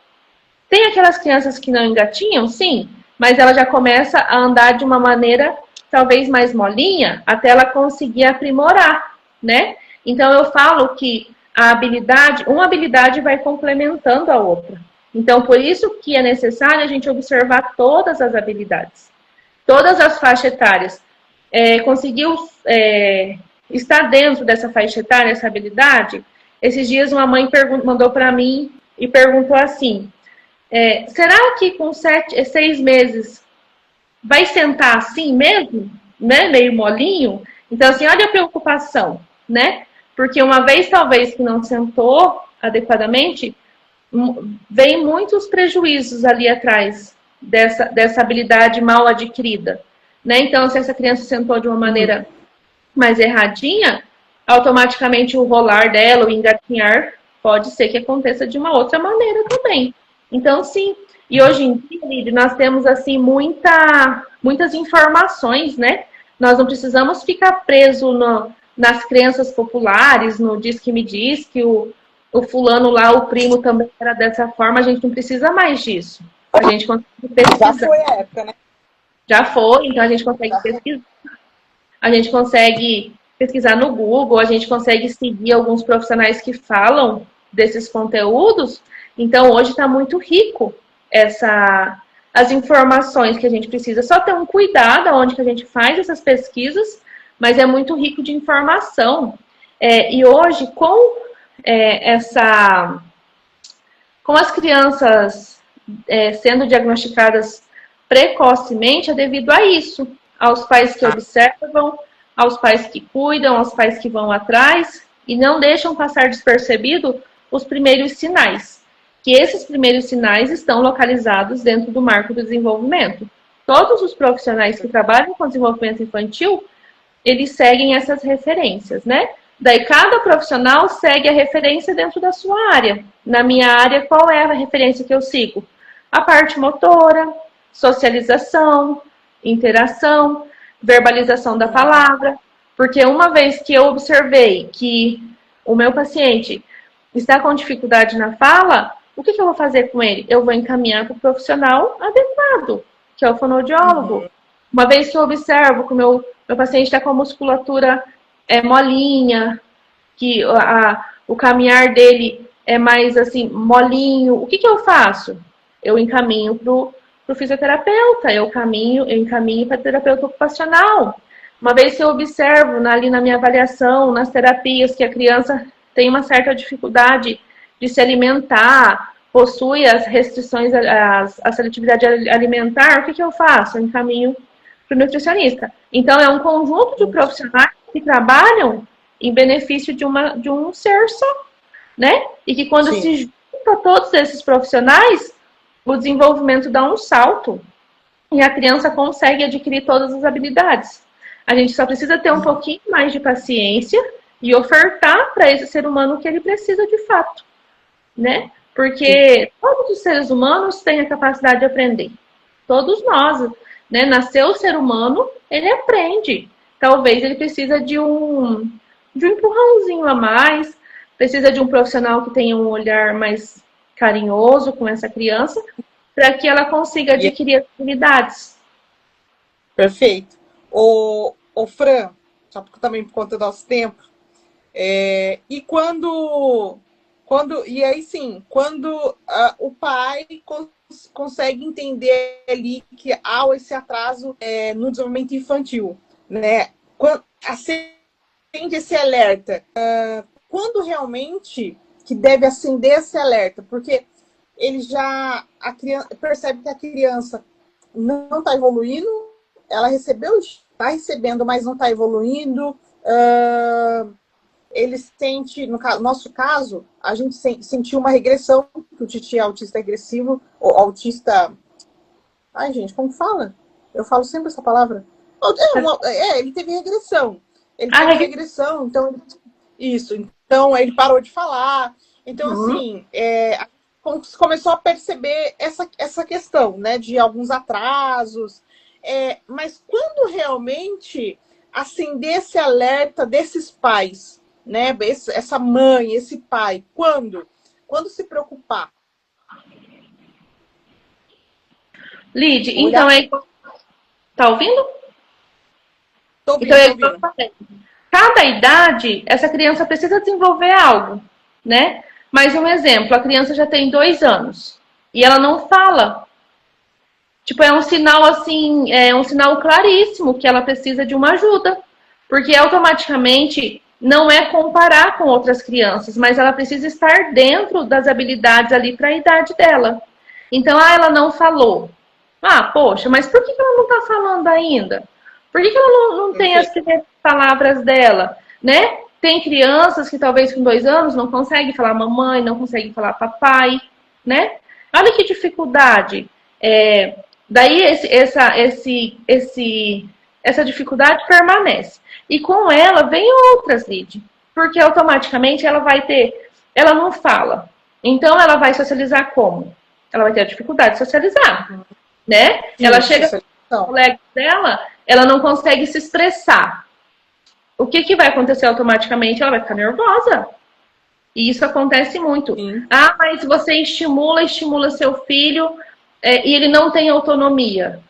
Tem aquelas crianças que não engatinham, sim, mas ela já começa a andar de uma maneira talvez mais molinha, até ela conseguir aprimorar, né? Então, eu falo que uma habilidade vai complementando a outra. Então, por isso que é necessário a gente observar todas as habilidades, todas as faixas etárias. Conseguiu estar dentro dessa faixa etária, essa habilidade? Esses dias uma mãe mandou para mim e perguntou assim, será que com 6 meses vai sentar assim mesmo? Né? Meio molinho? Então, assim, olha a preocupação, né? Porque uma vez, talvez, que não sentou adequadamente, vem muitos prejuízos ali atrás dessa habilidade mal adquirida. Né? Então, se essa criança sentou de uma maneira mais erradinha, automaticamente o rolar dela, o engatinhar, pode ser que aconteça de uma outra maneira também. Então, sim. E hoje em dia, Lídia, nós temos, assim, muitas informações, né? Nós não precisamos ficar presos nas crenças populares, no diz que me diz, que o fulano lá, o primo também era dessa forma. A gente não precisa mais disso. A gente consegue pesquisar. Já foi a época, né? Já foi, então a gente consegue pesquisar. A gente consegue pesquisar no Google, a gente consegue seguir alguns profissionais que falam desses conteúdos. Então, hoje está muito rico as informações que a gente precisa. Só ter um cuidado onde que a gente faz essas pesquisas, mas é muito rico de informação. E hoje, com as crianças sendo diagnosticadas precocemente, é devido a isso. Aos pais que observam, aos pais que cuidam, aos pais que vão atrás e não deixam passar despercebido os primeiros sinais. Que esses primeiros sinais estão localizados dentro do marco do desenvolvimento. Todos os profissionais que trabalham com desenvolvimento infantil, eles seguem essas referências, né? Daí cada profissional segue a referência dentro da sua área. Na minha área, qual é a referência que eu sigo? A parte motora, socialização, interação, verbalização da palavra, porque uma vez que eu observei que o meu paciente está com dificuldade na fala, o que eu vou fazer com ele? Eu vou encaminhar para o profissional adequado, que é o fonoaudiólogo. Uma vez que eu observo que o meu paciente está com a musculatura molinha, que o caminhar dele é mais assim, molinho, o que eu faço? Eu encaminho para o fisioterapeuta, eu encaminho para o terapeuta ocupacional. Uma vez que eu observo ali na minha avaliação, nas terapias, que a criança tem uma certa dificuldade de se alimentar, possui as restrições, a seletividade alimentar, o que eu faço? Eu encaminho para o nutricionista. Então, é um conjunto de profissionais que trabalham em benefício de um ser só, né? E que quando se junta todos esses profissionais, o desenvolvimento dá um salto e a criança consegue adquirir todas as habilidades. A gente só precisa ter um pouquinho mais de paciência e ofertar para esse ser humano o que ele precisa de fato, né? Porque todos os seres humanos têm a capacidade de aprender. Todos nós, né? Nasceu o ser humano, ele aprende. Talvez ele precisa de um empurrãozinho a mais, precisa de um profissional que tenha um olhar mais carinhoso com essa criança, para que ela consiga adquirir as habilidades. Perfeito. O Fran, só também por conta do nosso tempo, e quando o pai consegue entender ali que há esse atraso no desenvolvimento infantil, né? Quando acende esse alerta, quando realmente que deve acender esse alerta? Porque ele já percebe que a criança não está evoluindo, ela recebeu, está recebendo, mas não está evoluindo. Ele sente, no nosso caso, a gente sentiu uma regressão, que o Titi é autista agressivo, ou autista... Ai, gente, como fala? Eu falo sempre essa palavra. Ele teve regressão. Ele teve regressão, então... Isso, então ele parou de falar. Então, assim, começou a perceber essa questão, né, de alguns atrasos. Mas quando realmente acender esse alerta desses pais, né, essa mãe, esse pai, quando se preocupar? Lid, então tá ouvindo? Tô ouvindo, então, tô ouvindo. Cada idade, essa criança precisa desenvolver algo, né? Mas um exemplo, a criança já tem 2 anos e ela não fala. Tipo, é um sinal assim, é um sinal claríssimo que ela precisa de uma ajuda. Porque automaticamente não é comparar com outras crianças, mas ela precisa estar dentro das habilidades ali para a idade dela. Então, ela não falou. Poxa, mas por que ela não está falando ainda? Por que ela não tem as primeiras palavras dela, né? Tem crianças que talvez com 2 anos não conseguem falar mamãe, não conseguem falar papai, né? Olha que dificuldade. Daí essa dificuldade permanece. E com ela vem outras, Lid. Porque automaticamente ela vai ter... Ela não fala. Então ela vai socializar como? Ela vai ter a dificuldade de socializar, né? Ela chega com os colegas dela, ela não consegue se expressar. O que vai acontecer automaticamente? Ela vai ficar nervosa. E isso acontece muito. Sim. Mas você estimula seu filho e ele não tem autonomia.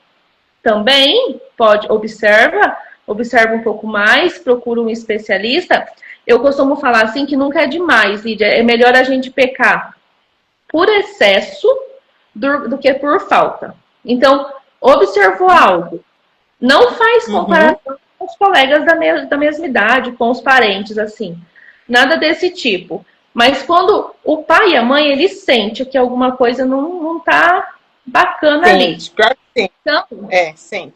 Também pode, observa um pouco mais, procura um especialista. Eu costumo falar assim que nunca é demais, Lídia. É melhor a gente pecar por excesso do que por falta. Então, observou algo. Não faz comparação com os colegas da mesma idade, com os parentes, assim. Nada desse tipo. Mas quando o pai e a mãe, eles sentem que alguma coisa não tá bacana ali. Então, sente.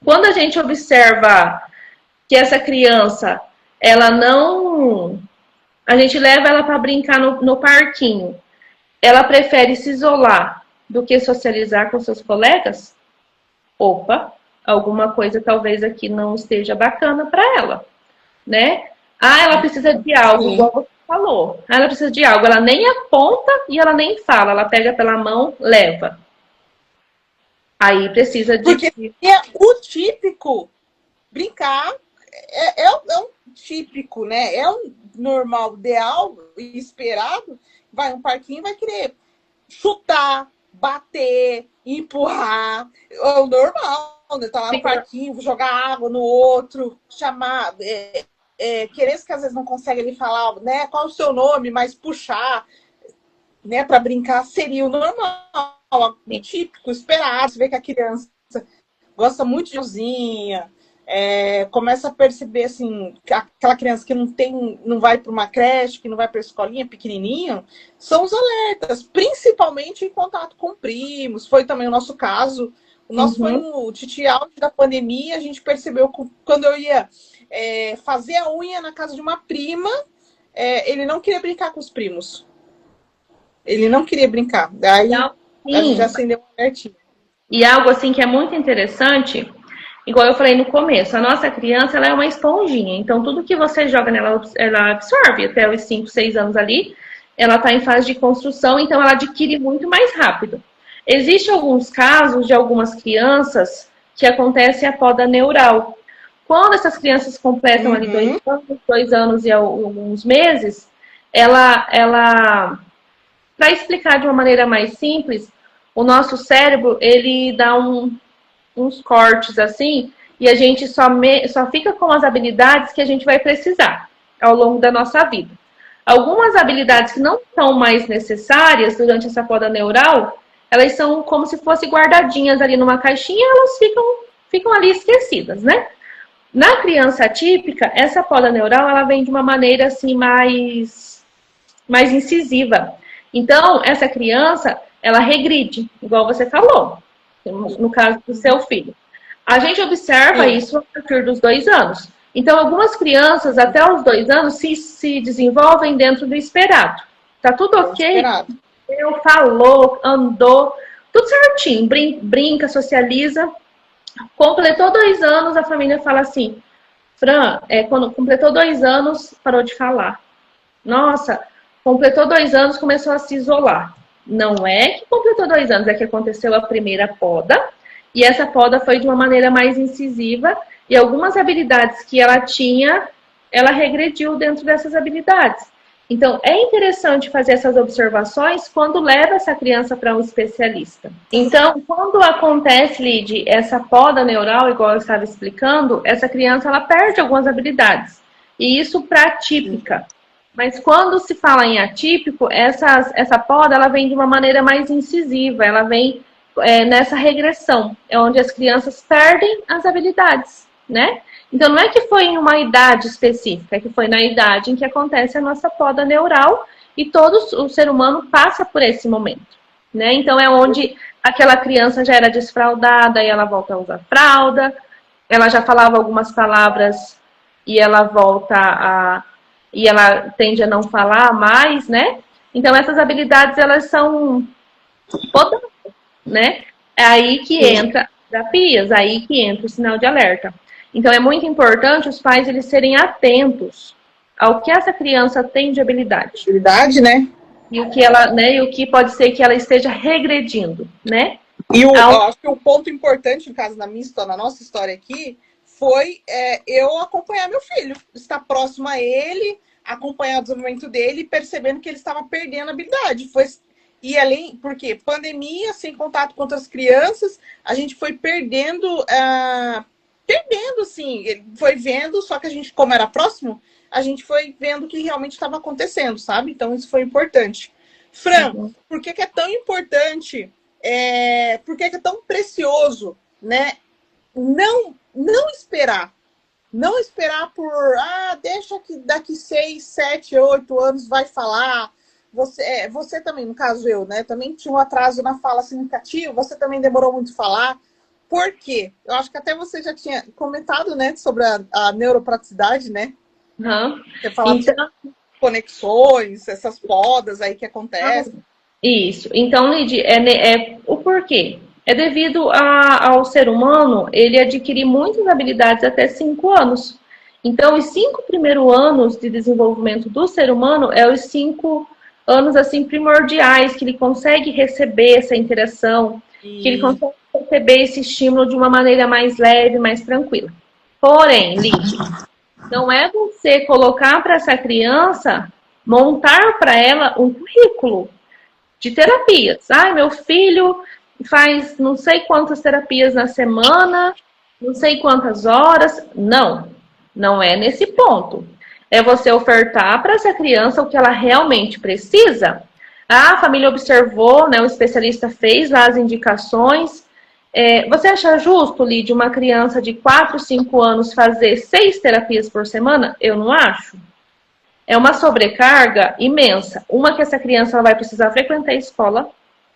Quando a gente observa que essa criança, ela não... A gente leva ela para brincar no parquinho. Ela prefere se isolar do que socializar com seus colegas? Opa, alguma coisa talvez aqui não esteja bacana para ela, né? Ela precisa de algo, igual você falou. Ela precisa de algo, ela nem aponta e ela nem fala. Ela pega pela mão, leva. Aí precisa de... Porque é o típico. Brincar é um típico, né? É um normal, ideal e esperado. Vai um parquinho, vai querer chutar, bater, empurrar. É o normal, né? Tá lá no parquinho, jogar água no outro, chamar... querer que às vezes não consegue ele falar, né? Qual é o seu nome, mas puxar, né? Para brincar seria o normal, o típico, esperado. Você vê que a criança gosta muito de cozinha, começa a perceber assim, que aquela criança que não vai para uma creche, que não vai para a escolinha pequenininho, são os alertas, principalmente em contato com primos. Foi também o nosso caso. O nosso foi no Titi auge da pandemia. A gente percebeu que quando eu ia fazer a unha na casa de uma prima, ele não queria brincar com os primos. Ele não queria brincar. Daí a gente já acendeu um alertinho. E algo assim que é muito interessante, igual eu falei no começo, a nossa criança, ela é uma esponjinha. Então tudo que você joga nela, ela absorve. Até os 5, 6 anos ali, ela está em fase de construção, então ela adquire muito mais rápido. Existem alguns casos de algumas crianças que acontece a poda neural. Quando essas crianças completam ali 2 anos e alguns meses, ela para explicar de uma maneira mais simples, o nosso cérebro, ele dá uns cortes assim, e a gente só fica com as habilidades que a gente vai precisar ao longo da nossa vida. Algumas habilidades que não são mais necessárias durante essa poda neural, elas são como se fossem guardadinhas ali numa caixinha, elas ficam ali esquecidas, né? Na criança atípica, essa poda neural, ela vem de uma maneira assim mais incisiva. Então, essa criança, ela regride, igual você falou, no caso do seu filho. A gente observa isso a partir dos 2 anos. Então, algumas crianças, até os 2 anos, se desenvolvem dentro do esperado. Tá tudo ok? Falou, andou, tudo certinho, brinca, socializa. Completou 2 anos, a família fala assim, Fran, quando completou 2 anos, parou de falar. Nossa, completou 2 anos, começou a se isolar. Não é que completou 2 anos, é que aconteceu a primeira poda, e essa poda foi de uma maneira mais incisiva, e algumas habilidades que ela tinha, ela regrediu dentro dessas habilidades. Então, é interessante fazer essas observações quando leva essa criança para um especialista. Então, quando acontece, Lid, essa poda neural, igual eu estava explicando, essa criança ela perde algumas habilidades. E isso para atípica. Mas quando se fala em atípico, essa poda ela vem de uma maneira mais incisiva, ela vem nessa regressão, é onde as crianças perdem as habilidades, né? Então, não é que foi em uma idade específica, é que foi na idade em que acontece a nossa poda neural e todo o ser humano passa por esse momento, né? Então, é onde aquela criança já era desfraldada e ela volta a usar fralda, ela já falava algumas palavras e ela e ela tende a não falar mais, né? Então, essas habilidades, elas são podadas, né? É aí que entra terapias, aí que entra o sinal de alerta. Então, é muito importante os pais eles serem atentos ao que essa criança tem de habilidade. Habilidade, né? E o que ela, né? E o que pode ser que ela esteja regredindo, né? E eu acho que o ponto importante, no caso, na nossa história aqui, foi eu acompanhar meu filho, estar próximo a ele, acompanhar o desenvolvimento dele, percebendo que ele estava perdendo a habilidade. E além, porque pandemia, sem contato com outras crianças, a gente foi perdendo, assim, ele foi vendo, só que a gente, como era próximo, a gente foi vendo o que realmente estava acontecendo, sabe? Então, isso foi importante. Fran, por que é tão importante, por que é tão precioso, né? Não esperar. Não esperar por, deixa que daqui 6, 7, 8 anos vai falar. Você também, no caso eu, né? Também tinha um atraso na fala significativa, você também demorou muito a falar. Por quê? Eu acho que até você já tinha comentado, né, sobre a neuropraticidade, né? Você falava então, de conexões, essas podas aí que acontecem. Isso. Então, Lid, o porquê? É devido ao ser humano, ele adquirir muitas habilidades até 5 anos. Então, os 5 primeiros anos de desenvolvimento do ser humano é os 5 anos, assim, primordiais, que ele consegue receber essa interação, que ele consegue receber esse estímulo de uma maneira mais leve, mais tranquila. Porém, Lid, não é você colocar para essa criança, montar para ela um currículo de terapias. Meu filho faz não sei quantas terapias na semana, não sei quantas horas. Não é nesse ponto. É você ofertar para essa criança o que ela realmente precisa. A família observou, né, o especialista fez lá as indicações. Você acha justo, Lid, uma criança de 4, 5 anos fazer 6 terapias por semana? Eu não acho. É uma sobrecarga imensa. Uma que essa criança ela vai precisar frequentar a escola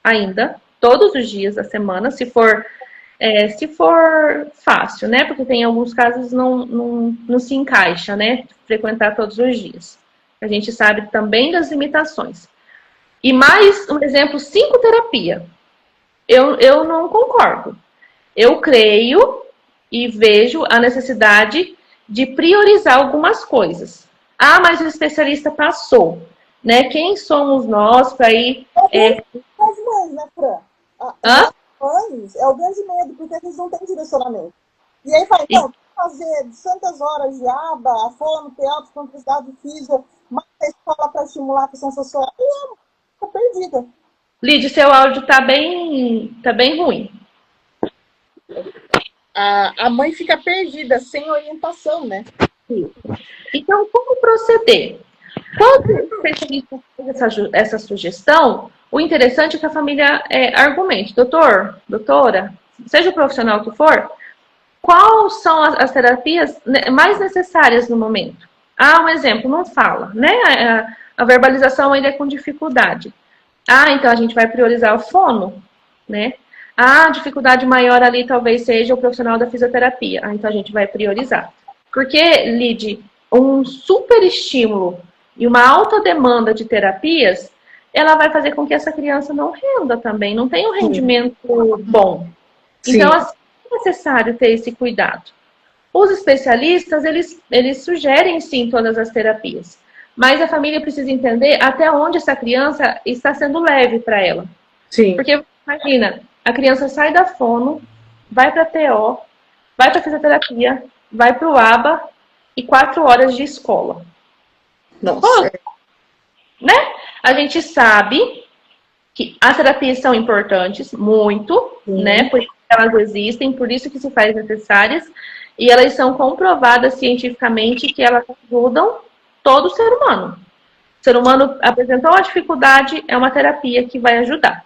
ainda, todos os dias da semana, se for fácil, né? Porque tem alguns casos não se encaixa, né? Frequentar todos os dias. A gente sabe também das limitações. E mais um exemplo, 5 terapias. Eu não concordo. Eu creio e vejo a necessidade de priorizar algumas coisas. Mas o especialista passou, né? Quem somos nós para ir... As mães, né, Fran? As mães é o grande medo, porque eles não têm direcionamento. E aí fala, não, fazer tantas horas de aba, fono, teatro, complexidade física, mais a escola para estimular a questão social. E fica perdida. Lid, seu áudio tá bem ruim. A mãe fica perdida, sem orientação, né? Então, como proceder? Quando o especialista faz essa sugestão, o interessante é que a família argumente, doutor, doutora, seja o profissional que for, quais são as terapias mais necessárias no momento? Um exemplo, não fala, né? A verbalização ainda é com dificuldade. Ah, então a gente vai priorizar o fono, né? Ah, a dificuldade maior ali talvez seja o profissional da fisioterapia. Ah, então a gente vai priorizar. Porque, Lid, um super estímulo e uma alta demanda de terapias, ela vai fazer com que essa criança não renda também, não tenha um rendimento bom. Sim. Então, assim, é necessário ter esse cuidado. Os especialistas, eles sugerem sim todas as terapias, mas a família precisa entender até onde essa criança está sendo leve para ela. Sim. Porque, imagina, a criança sai da fono, vai para a TO, vai para a fisioterapia, vai para o ABA e 4 horas de escola. Nossa. Né? A gente sabe que as terapias são importantes, muito, né? Por isso que elas existem, por isso que se faz necessárias, e elas são comprovadas cientificamente que elas ajudam todo ser humano. O ser humano apresentou uma dificuldade, é uma terapia que vai ajudar.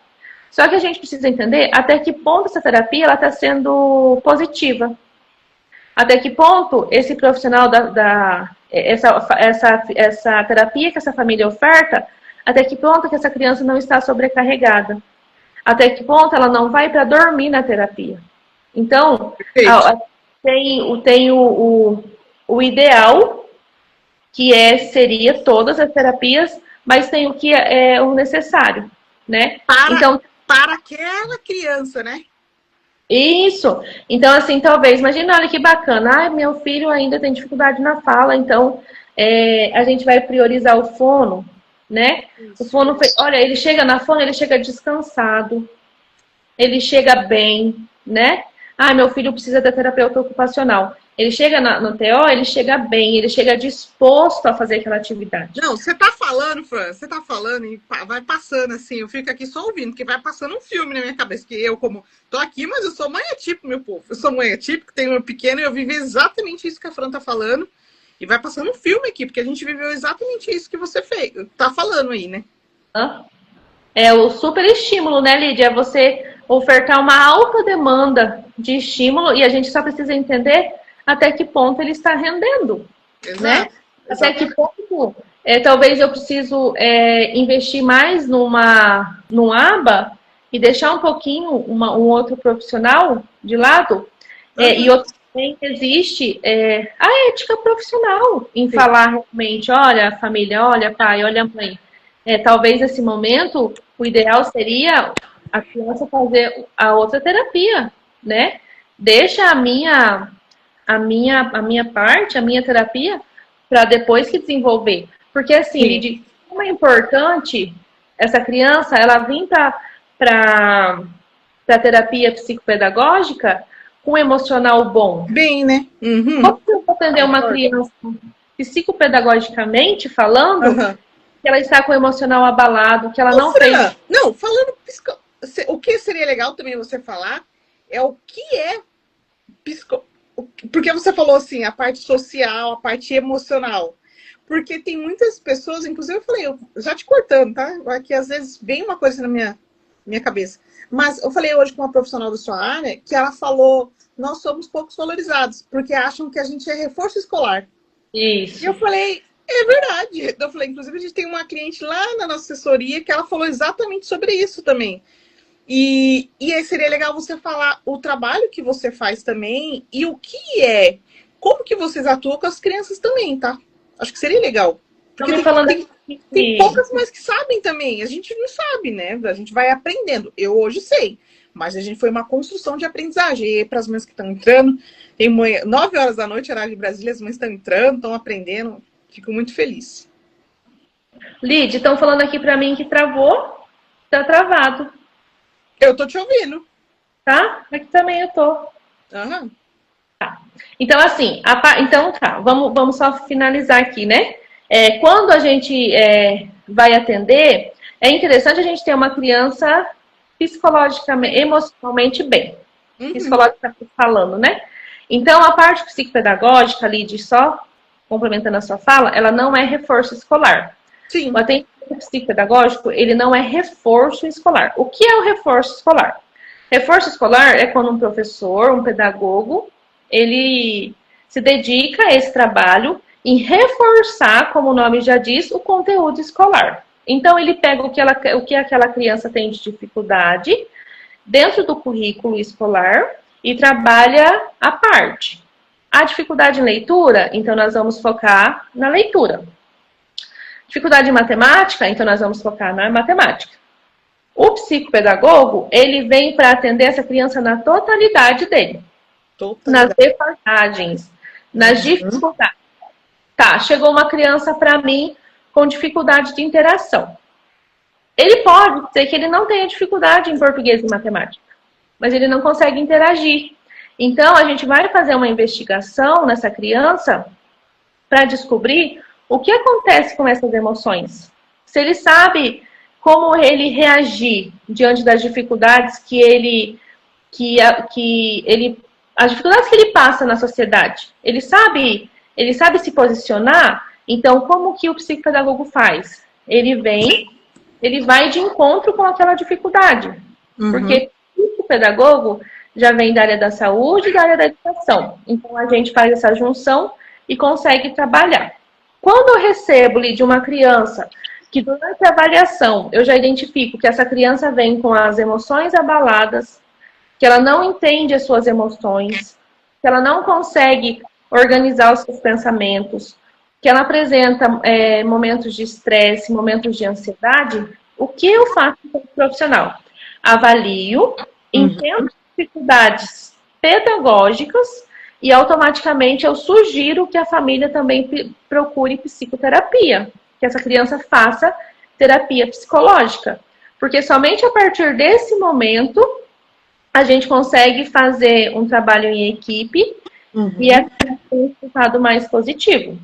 Só que a gente precisa entender até que ponto essa terapia está sendo positiva. Até que ponto esse profissional essa terapia que essa família oferta, até que ponto que essa criança não está sobrecarregada. Até que ponto ela não vai para dormir na terapia. Então, tem o ideal, que seria todas as terapias, mas tem o que é o necessário, né? Para aquela criança, né? Isso. Então, assim, talvez, imagina, olha que bacana. Ai, meu filho ainda tem dificuldade na fala, então a gente vai priorizar o fono, né? Isso. O fono, olha, ele chega na fono, ele chega descansado, ele chega bem, né? Ah, meu filho precisa da terapeuta ocupacional. Ele chega no TO, ele chega bem, ele chega disposto a fazer aquela atividade. Não, você tá falando, Fran, você tá falando e vai passando assim, eu fico aqui só ouvindo, porque vai passando um filme na minha cabeça, que eu como tô aqui, mas eu sou mãe atípica, meu povo. Eu sou mãe atípica, tenho uma pequena e eu vivi exatamente isso que a Fran tá falando. E vai passando um filme aqui, porque a gente viveu exatamente isso que você fez, tá falando aí, né? É o super estímulo, né, Lídia? É você ofertar uma alta demanda de estímulo e a gente só precisa entender até que ponto ele está rendendo, né? Até que ponto, talvez eu preciso investir mais num aba e deixar um pouquinho um outro profissional de lado. E outro também existe a ética profissional em falar realmente, olha família, olha pai, olha mãe. Talvez nesse momento o ideal seria a criança fazer a outra terapia, né? Deixa a minha parte, a minha terapia, para depois que desenvolver. Porque assim, Lidy, como é importante essa criança, ela vir para a terapia psicopedagógica com um emocional bom. Bem, né? Como eu vou atender uma criança psicopedagogicamente falando, que ela está com o emocional abalado, que ela não fez... Não, falando... O que seria legal também você falar é o que é porque você falou assim, a parte social, a parte emocional. Porque tem muitas pessoas, inclusive eu falei, já te cortando, tá? Aqui às vezes vem uma coisa na minha cabeça. Mas eu falei hoje com uma profissional da sua área, que ela falou, nós somos poucos valorizados, porque acham que a gente é reforço escolar. Isso. E eu falei, é verdade. Eu falei, inclusive a gente tem uma cliente lá na nossa assessoria que ela falou exatamente sobre isso também. E aí seria legal você falar o trabalho que você faz também e o que como que vocês atuam com as crianças também, tá? Acho que seria legal. Porque tem poucas mais que sabem também. A gente não sabe, né? A gente vai aprendendo. Eu hoje sei. Mas a gente foi uma construção de aprendizagem. E para as mães que estão entrando, tem 9 horas da noite, horário de Brasília, as mães estão entrando, estão aprendendo. Fico muito feliz. Lid, estão falando aqui para mim que travou. Tá travado. Eu tô te ouvindo. Tá? Aqui também eu tô. Tá. Então, assim, vamos só finalizar aqui, né? Quando a gente vai atender, é interessante a gente ter uma criança psicologicamente, emocionalmente bem. Psicologicamente falando, né? Então, a parte psicopedagógica, Lid, só complementando a sua fala, ela não é reforço escolar. Sim. O atendimento psicopedagógico, ele não é reforço escolar. O que é o reforço escolar? Reforço escolar é quando um professor, um pedagogo, ele se dedica a esse trabalho em reforçar, como o nome já diz, o conteúdo escolar. Então, ele pega o que aquela criança tem de dificuldade dentro do currículo escolar e trabalha à parte. A dificuldade em leitura, então nós vamos focar na leitura. Dificuldade em matemática, então nós vamos focar na matemática. O psicopedagogo, ele vem para atender essa criança na totalidade dele. Nas defasagens, nas dificuldades. Tá, chegou uma criança para mim com dificuldade de interação. Ele pode ser que ele não tenha dificuldade em português e matemática, mas ele não consegue interagir. Então, a gente vai fazer uma investigação nessa criança para descobrir o que acontece com essas emoções. Se ele sabe como ele reagir diante das dificuldades as dificuldades que ele passa na sociedade. Ele sabe se posicionar. Então, como que o psicopedagogo faz? Ele vai de encontro com aquela dificuldade. Porque o psicopedagogo já vem da área da saúde e da área da educação. Então, a gente faz essa junção e consegue trabalhar. Quando eu recebo de uma criança que durante a avaliação eu já identifico que essa criança vem com as emoções abaladas, que ela não entende as suas emoções, que ela não consegue organizar os seus pensamentos, que ela apresenta momentos de estresse, momentos de ansiedade, o que eu faço como profissional? Avalio, entendo dificuldades pedagógicas e automaticamente eu sugiro que a família também procure psicoterapia, que essa criança faça terapia psicológica. Porque somente a partir desse momento a gente consegue fazer um trabalho em equipe e é um resultado mais positivo.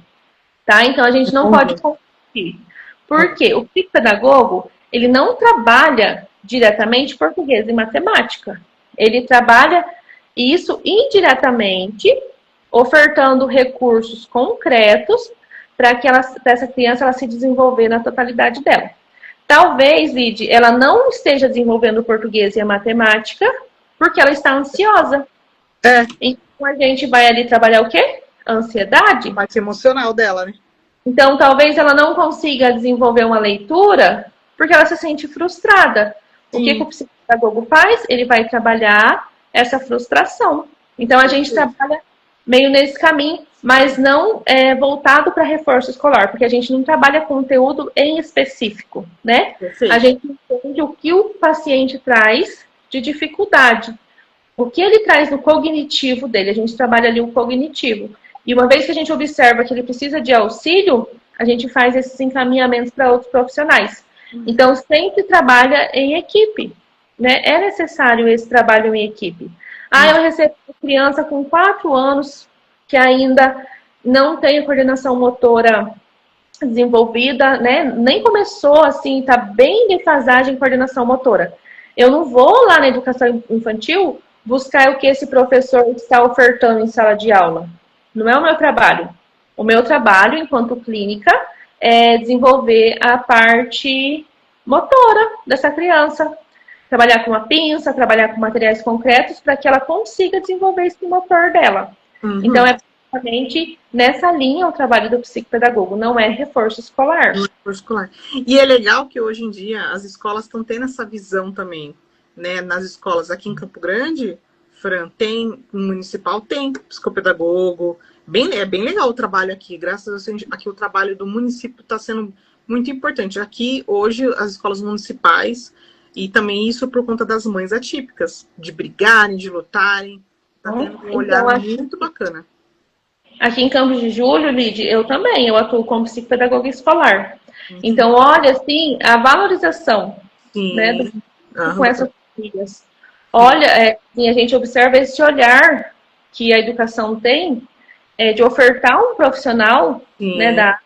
Tá? Então, a gente não pode confundir. Por quê? O psicopedagogo, ele não trabalha diretamente português e matemática. Ele trabalha isso indiretamente, ofertando recursos concretos para que essa criança ela se desenvolver na totalidade dela. Talvez, Lid, ela não esteja desenvolvendo o português e a matemática porque ela está ansiosa. Então, a gente vai ali trabalhar o quê? A ansiedade. A parte emocional dela, né? Então, talvez ela não consiga desenvolver uma leitura porque ela se sente frustrada. O que o psicopedagogo faz? Ele vai trabalhar essa frustração. Então, a gente trabalha meio nesse caminho, mas não voltado para reforço escolar, porque a gente não trabalha conteúdo em específico, né? A gente entende o que o paciente traz de dificuldade. O que ele traz no cognitivo dele, a gente trabalha ali o cognitivo. E uma vez que a gente observa que ele precisa de auxílio, a gente faz esses encaminhamentos para outros profissionais. Então, sempre trabalha em equipe, né? É necessário esse trabalho em equipe. Eu recebo uma criança com 4 anos que ainda não tem a coordenação motora desenvolvida, né? Nem começou assim, está bem em defasagem em coordenação motora. Eu não vou lá na educação infantil buscar o que esse professor está ofertando em sala de aula. Não é o meu trabalho. O meu trabalho, enquanto clínica, é desenvolver a parte motora dessa criança. Trabalhar com a pinça, trabalhar com materiais concretos para que ela consiga desenvolver esse motor dela. Então, é basicamente nessa linha o trabalho do psicopedagogo, não é reforço escolar. Reforço escolar. E é legal que hoje em dia as escolas estão tendo essa visão também, né? Nas escolas aqui em Campo Grande, Fran, tem municipal, tem psicopedagogo. É bem legal o trabalho aqui. Graças a Deus, aqui o trabalho do município está sendo muito importante. Aqui, hoje, as escolas municipais, e também isso por conta das mães atípicas, de brigarem, de lutarem. Está tendo um olhar muito bacana. Aqui em Campos de Julho, Lid, eu atuo como psicopedagoga escolar. Então, olha, assim, a valorização, né, com essas famílias. Olha, assim, a gente observa esse olhar que a educação tem de ofertar um profissional, né,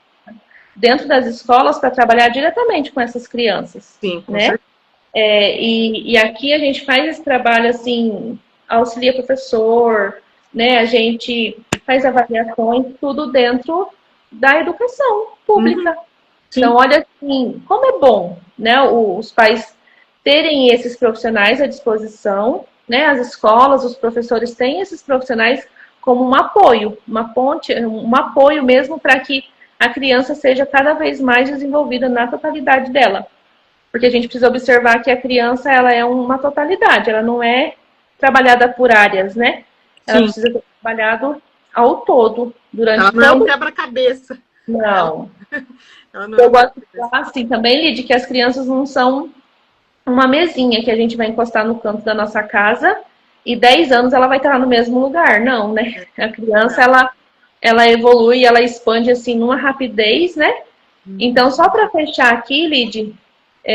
dentro das escolas para trabalhar diretamente com essas crianças. Né? E aqui a gente faz esse trabalho, assim, auxilia professor, né? A gente faz avaliações, tudo dentro da educação pública. Então, olha, assim, como é bom, né, os pais terem esses profissionais à disposição, né? As escolas, os professores têm esses profissionais como um apoio, uma ponte, um apoio mesmo para que a criança seja cada vez mais desenvolvida na totalidade dela. Porque a gente precisa observar que a criança, ela é uma totalidade, ela não é trabalhada por áreas, né? Ela precisa ser trabalhada ao todo, durante ela não é um quebra-cabeça. Não. Ela não Eu gosto de falar assim também, Lid, que as crianças não são uma mesinha que a gente vai encostar no canto da nossa casa e 10 anos ela vai estar no mesmo lugar. Não, né? A criança, ela evolui, ela expande assim numa rapidez, né? Então, só para fechar aqui, Lid,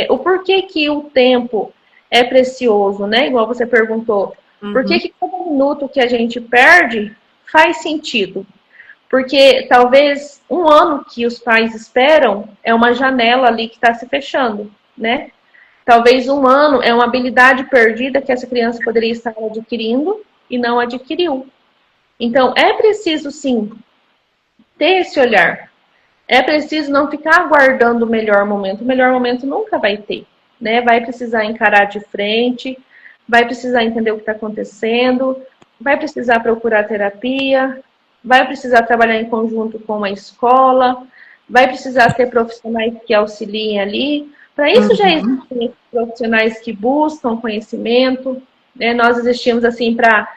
o porquê que o tempo é precioso, né? Igual você perguntou. Por que cada minuto que a gente perde faz sentido? Porque talvez um ano que os pais esperam é uma janela ali que está se fechando, né? Talvez um ano é uma habilidade perdida que essa criança poderia estar adquirindo e não adquiriu. Então, é preciso, sim, ter esse olhar. É preciso não ficar aguardando o melhor momento. O melhor momento nunca vai ter, né? Vai precisar encarar de frente, vai precisar entender o que está acontecendo, vai precisar procurar terapia, vai precisar trabalhar em conjunto com a escola, vai precisar ter profissionais que auxiliem ali. Para isso já existem profissionais que buscam conhecimento, né? Nós existimos assim para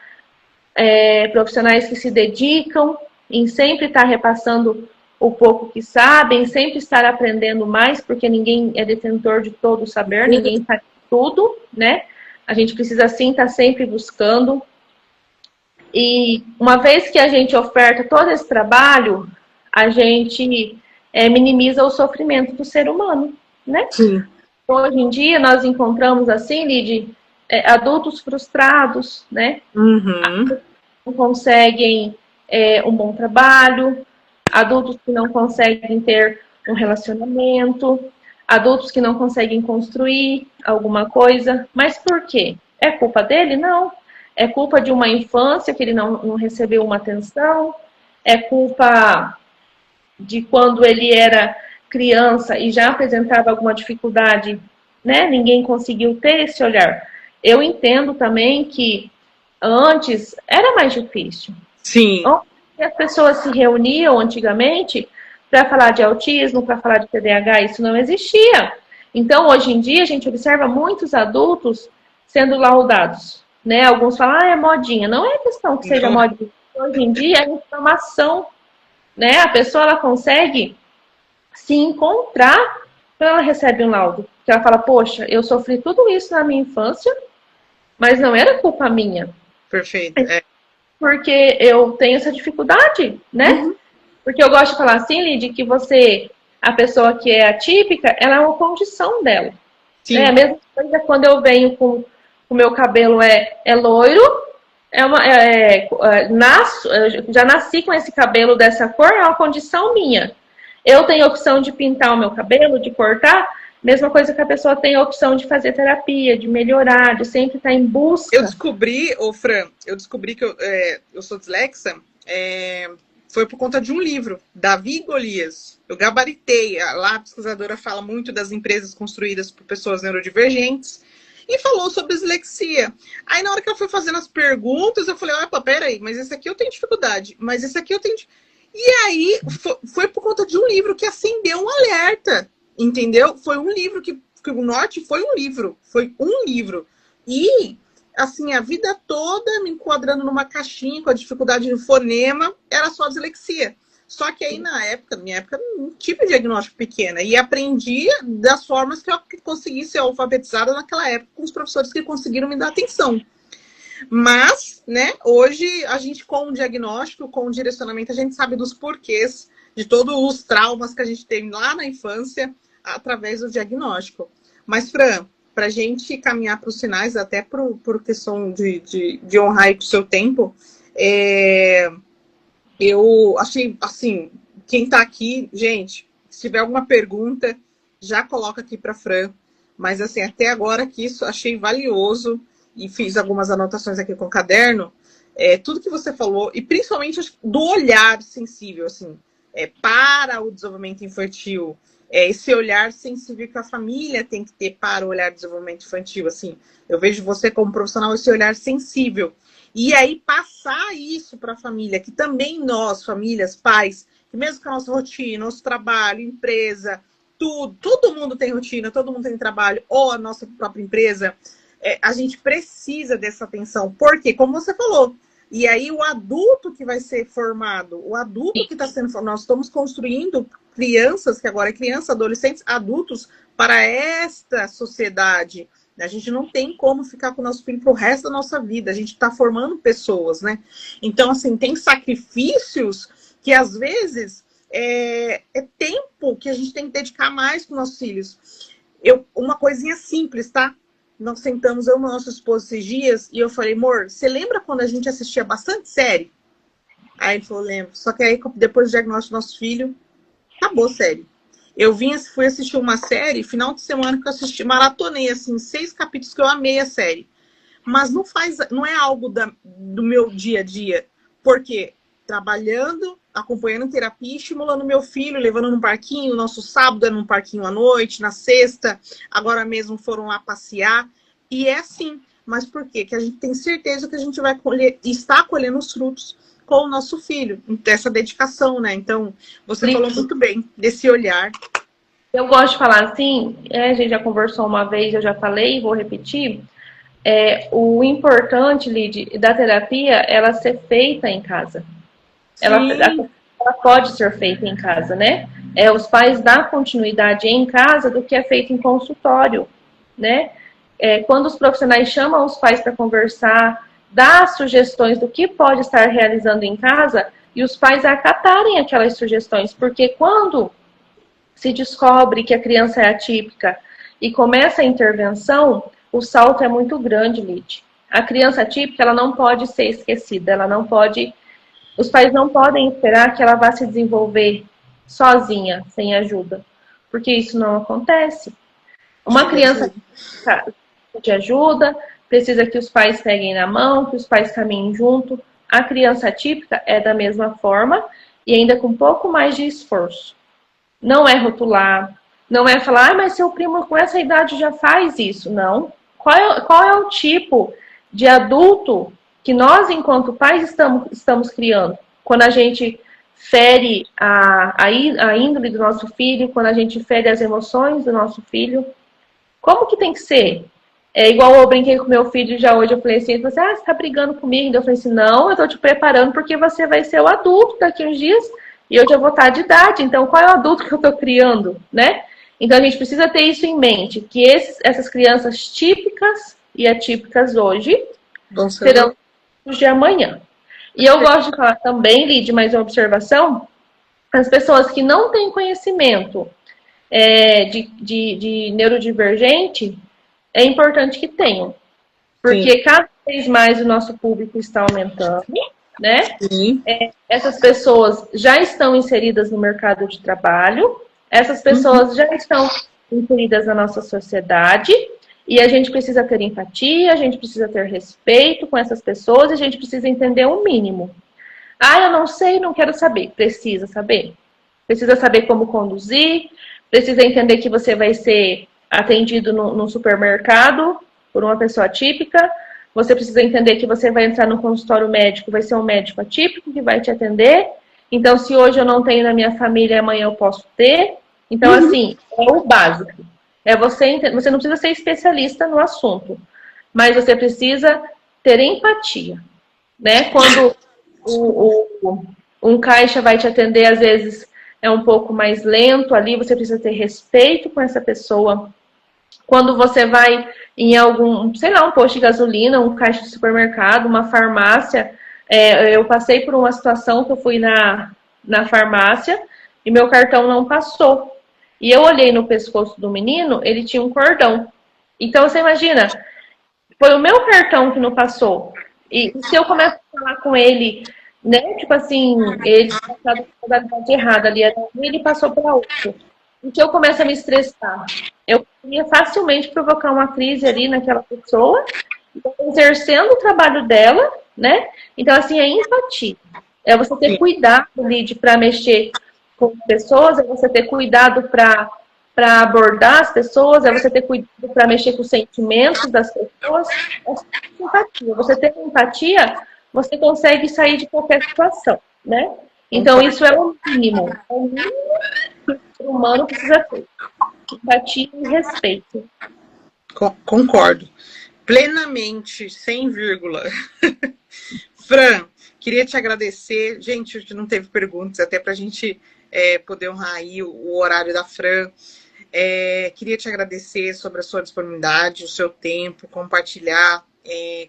profissionais que se dedicam em sempre estar repassando o pouco que sabem, sempre estar aprendendo mais, porque ninguém é detentor de todo o saber, ninguém sabe tudo, né? A gente precisa sim estar sempre buscando. E uma vez que a gente oferta todo esse trabalho, a gente minimiza o sofrimento do ser humano, né? Sim. Hoje em dia nós encontramos assim, Lid, adultos frustrados, né? Não conseguem um bom trabalho, adultos que não conseguem ter um relacionamento, adultos que não conseguem construir alguma coisa. Mas por quê? É culpa dele? Não. É culpa de uma infância que ele não recebeu uma atenção, é culpa de quando ele era criança e já apresentava alguma dificuldade, né? Ninguém conseguiu ter esse olhar. Eu entendo também que antes era mais difícil. Sim. As pessoas se reuniam antigamente para falar de autismo, para falar de TDAH, isso não existia. Então, hoje em dia, a gente observa muitos adultos sendo laudados, né? Alguns falam, é modinha. Não é questão que seja modinha. Hoje em dia, é informação, né? A pessoa, ela consegue se encontrar quando ela recebe um laudo. Que ela fala, poxa, eu sofri tudo isso na minha infância, mas não era culpa minha. Perfeito. Porque eu tenho essa dificuldade, né? Porque eu gosto de falar assim, Lid, que a pessoa que é atípica, ela é uma condição dela. Sim. A mesma coisa quando eu venho com o meu cabelo é loiro, já nasci com esse cabelo dessa cor, é uma condição minha. Eu tenho a opção de pintar o meu cabelo, de cortar, mesma coisa que a pessoa tem a opção de fazer terapia, de melhorar, de sempre estar em busca. Eu descobri, Fran, que eu sou dislexa, foi por conta de um livro, Davi e Golias. Eu gabaritei, lá a pesquisadora fala muito das empresas construídas por pessoas neurodivergentes e falou sobre dislexia. Aí na hora que ela foi fazendo as perguntas, eu falei, opa, peraí, mas esse aqui eu tenho dificuldade, mas esse aqui eu tenho... E aí foi por conta de um livro que acendeu um alerta, entendeu? Foi um livro que o Norte foi um livro. E, assim, a vida toda me enquadrando numa caixinha com a dificuldade de fonema, era só dislexia. Só que aí, na minha época, não tive diagnóstico pequeno. E aprendia das formas que eu consegui ser alfabetizada naquela época, com os professores que conseguiram me dar atenção. Mas, né, hoje, a gente com o diagnóstico, com o direcionamento, a gente sabe dos porquês de todos os traumas que a gente tem lá na infância, através do diagnóstico. Mas, Fran, para a gente caminhar para os sinais, até por questão de honrar aí com o seu tempo, eu achei, assim, quem está aqui, gente, se tiver alguma pergunta, já coloca aqui para Fran. Mas, assim, até agora que isso achei valioso e fiz algumas anotações aqui com o caderno, tudo que você falou, e principalmente do olhar sensível, assim, para o desenvolvimento infantil, esse olhar sensível que a família tem que ter para o olhar do desenvolvimento infantil, assim, eu vejo você como profissional, esse olhar sensível, e aí passar isso para a família, que também nós, famílias, pais, que mesmo com a nossa rotina, nosso trabalho, empresa, tudo, todo mundo tem rotina, todo mundo tem trabalho, ou a nossa própria empresa, a gente precisa dessa atenção. Porque, como você falou, e aí o adulto que vai ser formado, o adulto que está sendo formado, nós estamos construindo crianças, que agora é criança, adolescentes, adultos, para esta sociedade. A gente não tem como ficar com o nosso filho pro resto da nossa vida. A gente está formando pessoas, né? Então, assim, tem sacrifícios que, às vezes, é tempo que a gente tem que dedicar mais para os nossos filhos. Uma coisinha simples, tá? Nós sentamos, eu e nosso esposo esses dias, e eu falei, amor, você lembra quando a gente assistia bastante série? Aí ele falou, lembro. Só que aí, depois do diagnóstico do nosso filho, acabou a série. Eu fui assistir uma série, final de semana que eu assisti, maratonei, assim, 6 capítulos que eu amei a série. Mas não é algo do meu dia a dia. Porque trabalhando, acompanhando terapia, estimulando meu filho, levando no parquinho, nosso sábado é num parquinho à noite, na sexta, agora mesmo foram lá passear. E é assim. Mas por quê? Que a gente tem certeza que a gente vai colher, está colhendo os frutos com o nosso filho, dessa dedicação, né? Então, você falou muito bem desse olhar. Eu gosto de falar assim, a gente já conversou uma vez, eu já falei, vou repetir, o importante, Lid, da terapia, ela ser feita em casa. Ela pode ser feita em casa, né? Os pais dão continuidade em casa do que é feito em consultório, né? Quando os profissionais chamam os pais para conversar, dar sugestões do que pode estar realizando em casa e os pais acatarem aquelas sugestões, porque quando se descobre que a criança é atípica e começa a intervenção, o salto é muito grande, Lid. A criança atípica, ela não pode ser esquecida, os pais não podem esperar que ela vá se desenvolver sozinha, sem ajuda, porque isso não acontece. Uma criança de ajuda, precisa que os pais peguem na mão, que os pais caminhem junto. A criança atípica é da mesma forma e ainda com um pouco mais de esforço. Não é rotular, não é falar, mas seu primo com essa idade já faz isso. Não. Qual é o tipo de adulto que nós, enquanto pais, estamos criando? Quando a gente fere a índole do nosso filho, quando a gente fere as emoções do nosso filho, como que tem que ser? É igual eu brinquei com meu filho já hoje, eu falei assim, você está brigando comigo? Eu falei assim, não, eu estou te preparando porque você vai ser o adulto daqui a uns dias e eu já vou estar de idade, então qual é o adulto que eu estou criando, né? Então a gente precisa ter isso em mente, que essas crianças típicas e atípicas hoje serão os de amanhã. E eu gosto de falar também, Lid, mais uma observação, as pessoas que não têm conhecimento de neurodivergente, é importante que tenham. Porque Sim. Cada vez mais o nosso público está aumentando, né? Essas pessoas já estão inseridas no mercado de trabalho, essas pessoas já estão inseridas na nossa sociedade, e a gente precisa ter empatia, a gente precisa ter respeito com essas pessoas, e a gente precisa entender o mínimo. Eu não sei, não quero saber. Precisa saber. Precisa saber como conduzir, precisa entender que você vai ser atendido no supermercado por uma pessoa atípica, você precisa entender que você vai entrar no consultório médico, vai ser um médico atípico que vai te atender, então se hoje eu não tenho na minha família, amanhã eu posso ter. Então, assim, é o básico. Você não precisa ser especialista no assunto, mas você precisa ter empatia, né? Quando um caixa vai te atender, às vezes é um pouco mais lento ali, você precisa ter respeito com essa pessoa. Quando você vai em algum, sei lá, um posto de gasolina, um caixa de supermercado, uma farmácia, eu passei por uma situação que eu fui na farmácia e meu cartão não passou. E eu olhei no pescoço do menino, ele tinha um cordão. Então, você imagina, foi o meu cartão que não passou. E se eu começo a falar com ele, né, tipo assim, ele passou da modalidade errada ali, ele passou para outro. E se eu começo a me estressar, eu poderia facilmente provocar uma crise ali naquela pessoa, exercendo o trabalho dela, né? Então, assim, é empatia. É você ter cuidado, Lid, para mexer com pessoas, é você ter cuidado para abordar as pessoas, é você ter cuidado para mexer com os sentimentos das pessoas. É empatia. Você ter empatia, você consegue sair de qualquer situação, né? Então, isso é o mínimo. É o mínimo que o ser humano precisa ter. Empatia e respeito. Concordo. Plenamente, sem vírgula. Fran, queria te agradecer. Gente, hoje não teve perguntas, até para a gente poder honrar aí o horário da Fran. Queria te agradecer sobre a sua disponibilidade, o seu tempo, compartilhar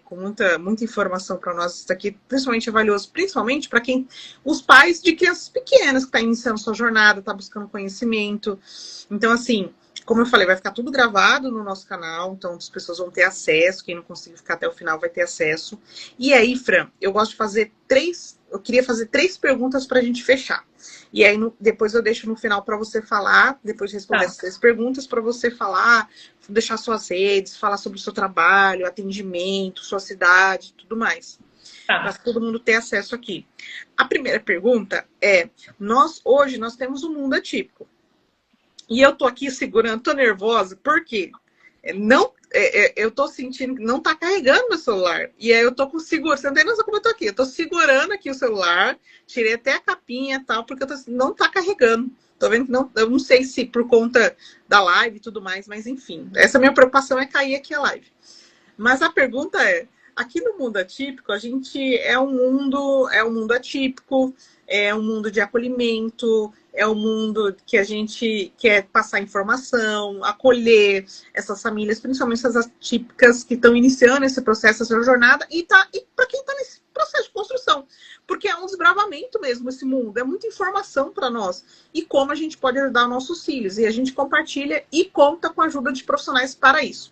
com muita informação para nós. Isso aqui principalmente é valioso, principalmente para os pais de crianças pequenas que estão iniciando sua jornada, está buscando conhecimento. Então, assim, como eu falei, vai ficar tudo gravado no nosso canal, então as pessoas vão ter acesso, quem não conseguir ficar até o final vai ter acesso. E aí, Fran, eu gosto de fazer eu queria fazer 3 perguntas para a gente fechar. E aí, depois eu deixo no final para você falar, depois de responder essas 3 perguntas, para você falar, deixar suas redes, falar sobre o seu trabalho, atendimento, sua cidade, tudo mais. Para todo mundo ter acesso aqui. A primeira pergunta é, hoje nós temos um mundo atípico. E eu tô aqui segurando, tô nervosa, porque eu tô sentindo que não tá carregando meu celular. E aí eu tô segurando, você não tem noção como eu tô aqui. Eu tô segurando aqui o celular, tirei até a capinha e tal, porque não tá carregando. Tô vendo que eu não sei se por conta da live e tudo mais, mas enfim. Essa minha preocupação é cair aqui a live. Mas a pergunta é, aqui no mundo atípico, a gente é um mundo atípico, é um mundo de acolhimento, é um mundo que a gente quer passar informação, acolher essas famílias, principalmente essas atípicas que estão iniciando esse processo, essa jornada, e para quem está nesse processo de construção. Porque é um desbravamento mesmo esse mundo, é muita informação para nós. E como a gente pode ajudar nossos filhos. E a gente compartilha e conta com a ajuda de profissionais para isso.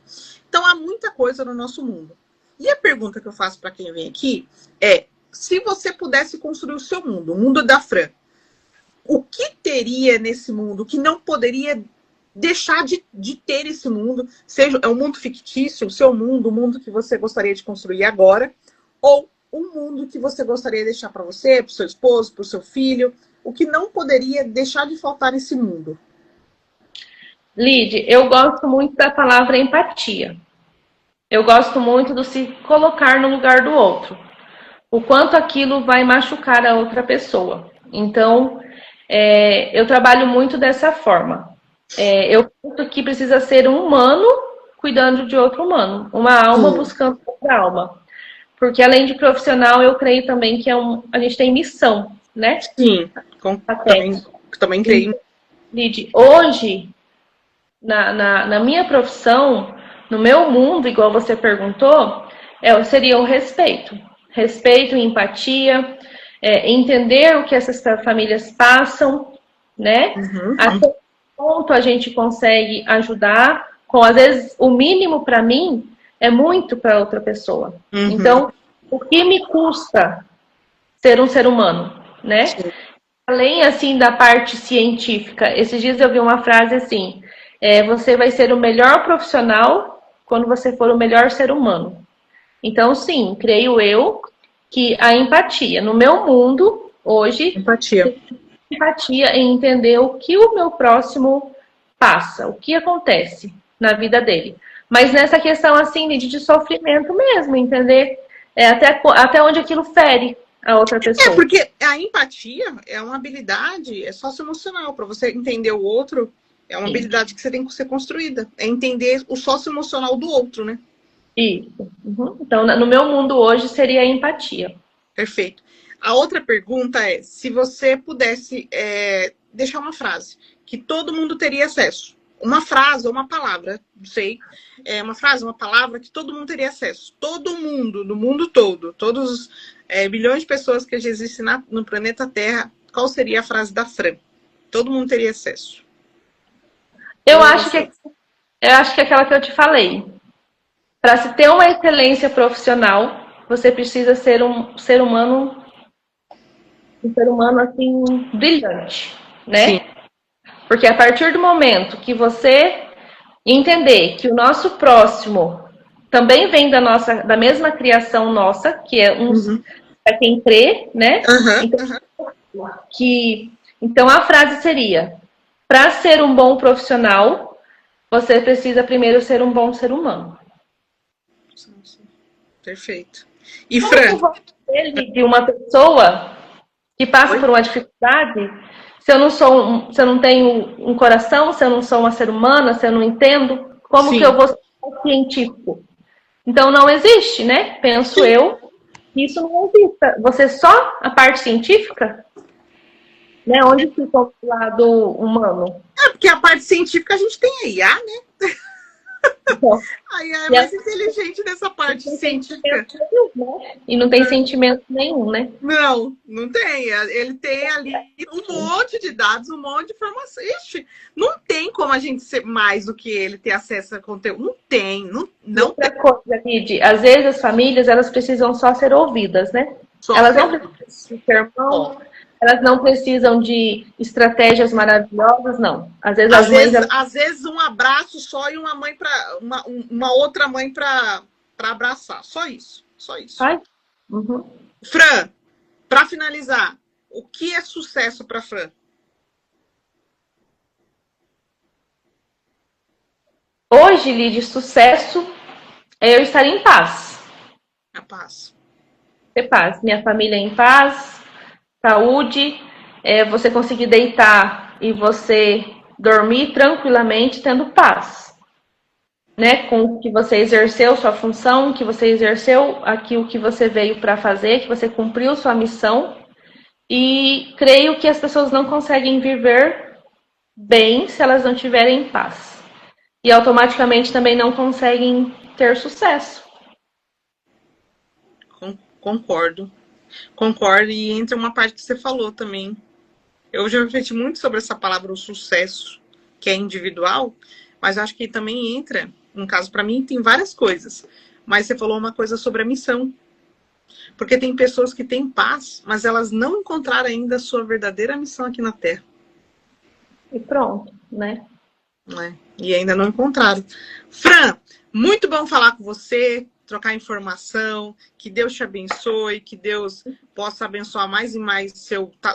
Então há muita coisa no nosso mundo. E a pergunta que eu faço para quem vem aqui é, se você pudesse construir o seu mundo, o mundo da Fran, o que teria nesse mundo que não poderia deixar de ter esse mundo? Seja um mundo fictício, o seu mundo, o mundo que você gostaria de construir agora, ou um mundo que você gostaria de deixar para você, para o seu esposo, para o seu filho, o que não poderia deixar de faltar nesse mundo? Lid, eu gosto muito da palavra empatia. Eu gosto muito do se colocar no lugar do outro. O quanto aquilo vai machucar a outra pessoa. Então, eu trabalho muito dessa forma. Eu penso que precisa ser um humano cuidando de outro humano. Uma alma buscando outra alma. Porque além de profissional, eu creio também que a gente tem missão, né? Sim, também creio. Lid, hoje, na minha profissão, no meu mundo, igual você perguntou, seria o respeito. Respeito e empatia, entender o que essas famílias passam, né? Até que ponto a gente consegue ajudar, às vezes, o mínimo para mim é muito para outra pessoa. Então, o que me custa ser um ser humano, né? Sim. Além, assim, da parte científica, esses dias eu vi uma frase assim, você vai ser o melhor profissional quando você for o melhor ser humano. Então, sim, creio eu que a empatia, no meu mundo, hoje, empatia em entender o que o meu próximo passa, o que acontece na vida dele. Mas nessa questão, assim, de sofrimento mesmo, entender até onde aquilo fere a outra pessoa. Porque a empatia é uma habilidade, socioemocional, para você entender o outro, é uma habilidade que você tem que ser construída. É entender o socioemocional do outro, né? Isso. Então, no meu mundo hoje, seria a empatia. Perfeito. A outra pergunta é, se você pudesse deixar uma frase que todo mundo teria acesso. Uma frase ou uma palavra, não sei. Uma frase, uma palavra que todo mundo teria acesso. Todo mundo, no mundo todo, todos os bilhões de pessoas que já existem no planeta Terra, qual seria a frase da Fran? Todo mundo teria acesso. Eu acho que é aquela que eu te falei. Para se ter uma excelência profissional, você precisa ser um ser humano assim, brilhante, né? Sim. Porque a partir do momento que você entender que o nosso próximo também vem da mesma criação nossa, que é para quem crê, né? Então a frase seria: para ser um bom profissional, você precisa primeiro ser um bom ser humano. Perfeito. E Fran? De uma pessoa que passa por uma dificuldade, se eu não sou, se eu não tenho um coração, se eu não sou uma ser humana, se eu não entendo, como Sim. que eu vou ser científico? Então não existe, né? Penso Sim. eu, que isso não existe. Você só a parte científica, né? Onde fica o lado humano? Porque a parte científica a gente tem a IA, né? Então, A IA é mais inteligente nessa parte científica. E não tem sentimento nenhum, né? Não, não tem. Ele tem ali um monte de dados, um monte de informação. Ixi, não tem como a gente ser mais do que ele, ter acesso a conteúdo. Não tem, não Outra tem. coisa, Lid, às vezes as famílias, elas precisam só ser ouvidas, né? Elas não precisam de sermão, elas não precisam de estratégias maravilhosas, não. Às vezes as mães... Às vezes um abraço só e uma mãe para uma outra mãe para abraçar. Só isso. Só isso. Ai. Uhum. Fran, para finalizar, o que é sucesso para Fran? Hoje, Lid, sucesso é eu estar em paz. A paz. Ter paz. Minha família em paz, saúde, você conseguir deitar e você dormir tranquilamente tendo paz. Né? Com que você exerceu sua função, que você exerceu aquilo que você veio para fazer, que você cumpriu sua missão. E creio que as pessoas não conseguem viver bem se elas não tiverem paz. E automaticamente também não conseguem ter sucesso. Concordo. Concordo. E entra uma parte que você falou também. Eu já refleti muito sobre essa palavra, o sucesso, que é individual, mas acho que também entra, no caso, para mim, tem várias coisas. Mas você falou uma coisa sobre a missão. Porque tem pessoas que têm paz, mas elas não encontraram ainda a sua verdadeira missão aqui na Terra. E pronto, né? E ainda não encontraram. Fran, muito bom falar com você, trocar informação, que Deus te abençoe, que Deus possa abençoar mais e mais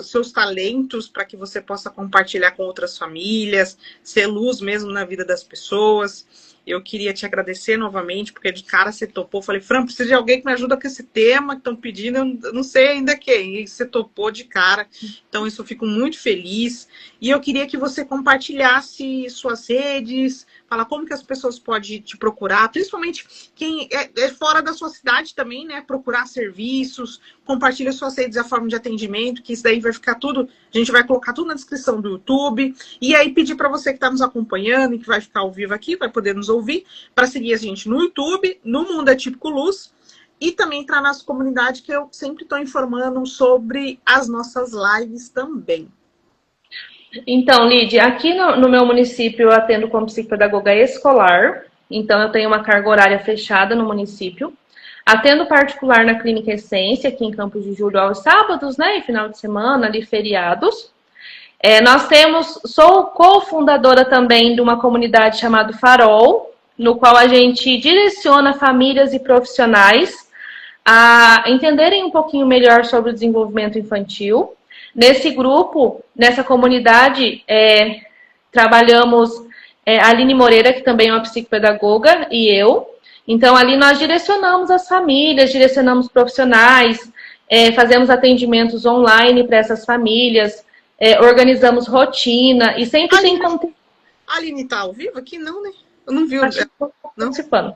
seus talentos para que você possa compartilhar com outras famílias, ser luz mesmo na vida das pessoas. Eu queria te agradecer novamente, porque de cara você topou. Falei, Fran, preciso de alguém que me ajude com esse tema que estão pedindo, eu não sei ainda quem. E você topou de cara. Então, isso eu fico muito feliz. E eu queria que você compartilhasse suas redes, falar como que as pessoas podem te procurar, principalmente quem é fora da sua cidade também, né? Procurar serviços, compartilha suas redes, a forma de atendimento, que isso daí vai ficar tudo, a gente vai colocar tudo na descrição do YouTube. E aí pedir para você que está nos acompanhando e que vai ficar ao vivo aqui, vai poder nos ouvir, para seguir a gente no YouTube, no Mundo Atípico Luz, e também entrar na nossa comunidade, que eu sempre estou informando sobre as nossas lives também. Então, Lídia, aqui no meu município eu atendo como psicopedagoga escolar, então eu tenho uma carga horária fechada no município. Atendo particular na Clínica Essência, aqui em Campos de Jordão, aos sábados, né, e final de semana, ali feriados. Sou cofundadora também de uma comunidade chamada Farol, no qual a gente direciona famílias e profissionais a entenderem um pouquinho melhor sobre o desenvolvimento infantil. Nesse grupo, nessa comunidade, trabalhamos a Aline Moreira, que também é uma psicopedagoga, e eu. Então, ali nós direcionamos as famílias, direcionamos profissionais, fazemos atendimentos online para essas famílias, organizamos rotina, e sempre tem conteúdo. A Aline está ao vivo aqui? Não, né? Eu não vi. Participando.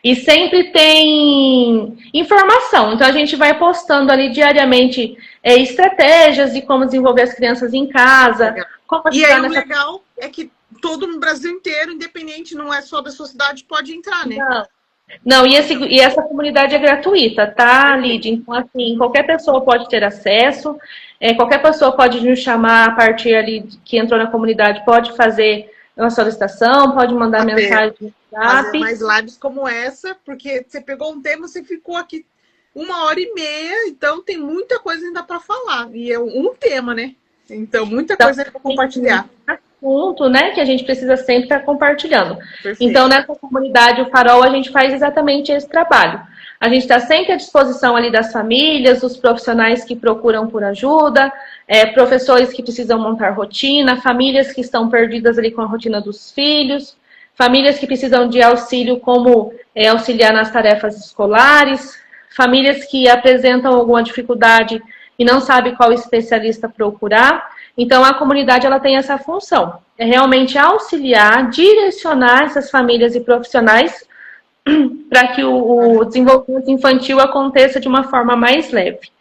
E sempre tem informação. Então, a gente vai postando ali diariamente estratégias de como desenvolver as crianças em casa. E aí, o legal é que todo no Brasil inteiro, independente, não é só da sua cidade, pode entrar, né? Não, e essa comunidade é gratuita, tá, Lídia? Então, assim, qualquer pessoa pode ter acesso, qualquer pessoa pode nos chamar a partir ali que entrou na comunidade, pode fazer uma solicitação, pode mandar mensagem no WhatsApp. Fazer mais lives como essa, porque você pegou um tema, você ficou aqui 1h30, então tem muita coisa ainda para falar. E é um tema, né? Então, muita coisa para compartilhar. Assunto, né, que a gente precisa sempre estar compartilhando. Perfeito. Então, nessa comunidade, o Farol, a gente faz exatamente esse trabalho. A gente está sempre à disposição ali das famílias, dos profissionais que procuram por ajuda, professores que precisam montar rotina, famílias que estão perdidas ali com a rotina dos filhos, famílias que precisam de auxílio como auxiliar nas tarefas escolares, famílias que apresentam alguma dificuldade e não sabe qual especialista procurar. Então, a comunidade ela tem essa função, é realmente auxiliar, direcionar essas famílias e profissionais para que o desenvolvimento infantil aconteça de uma forma mais leve.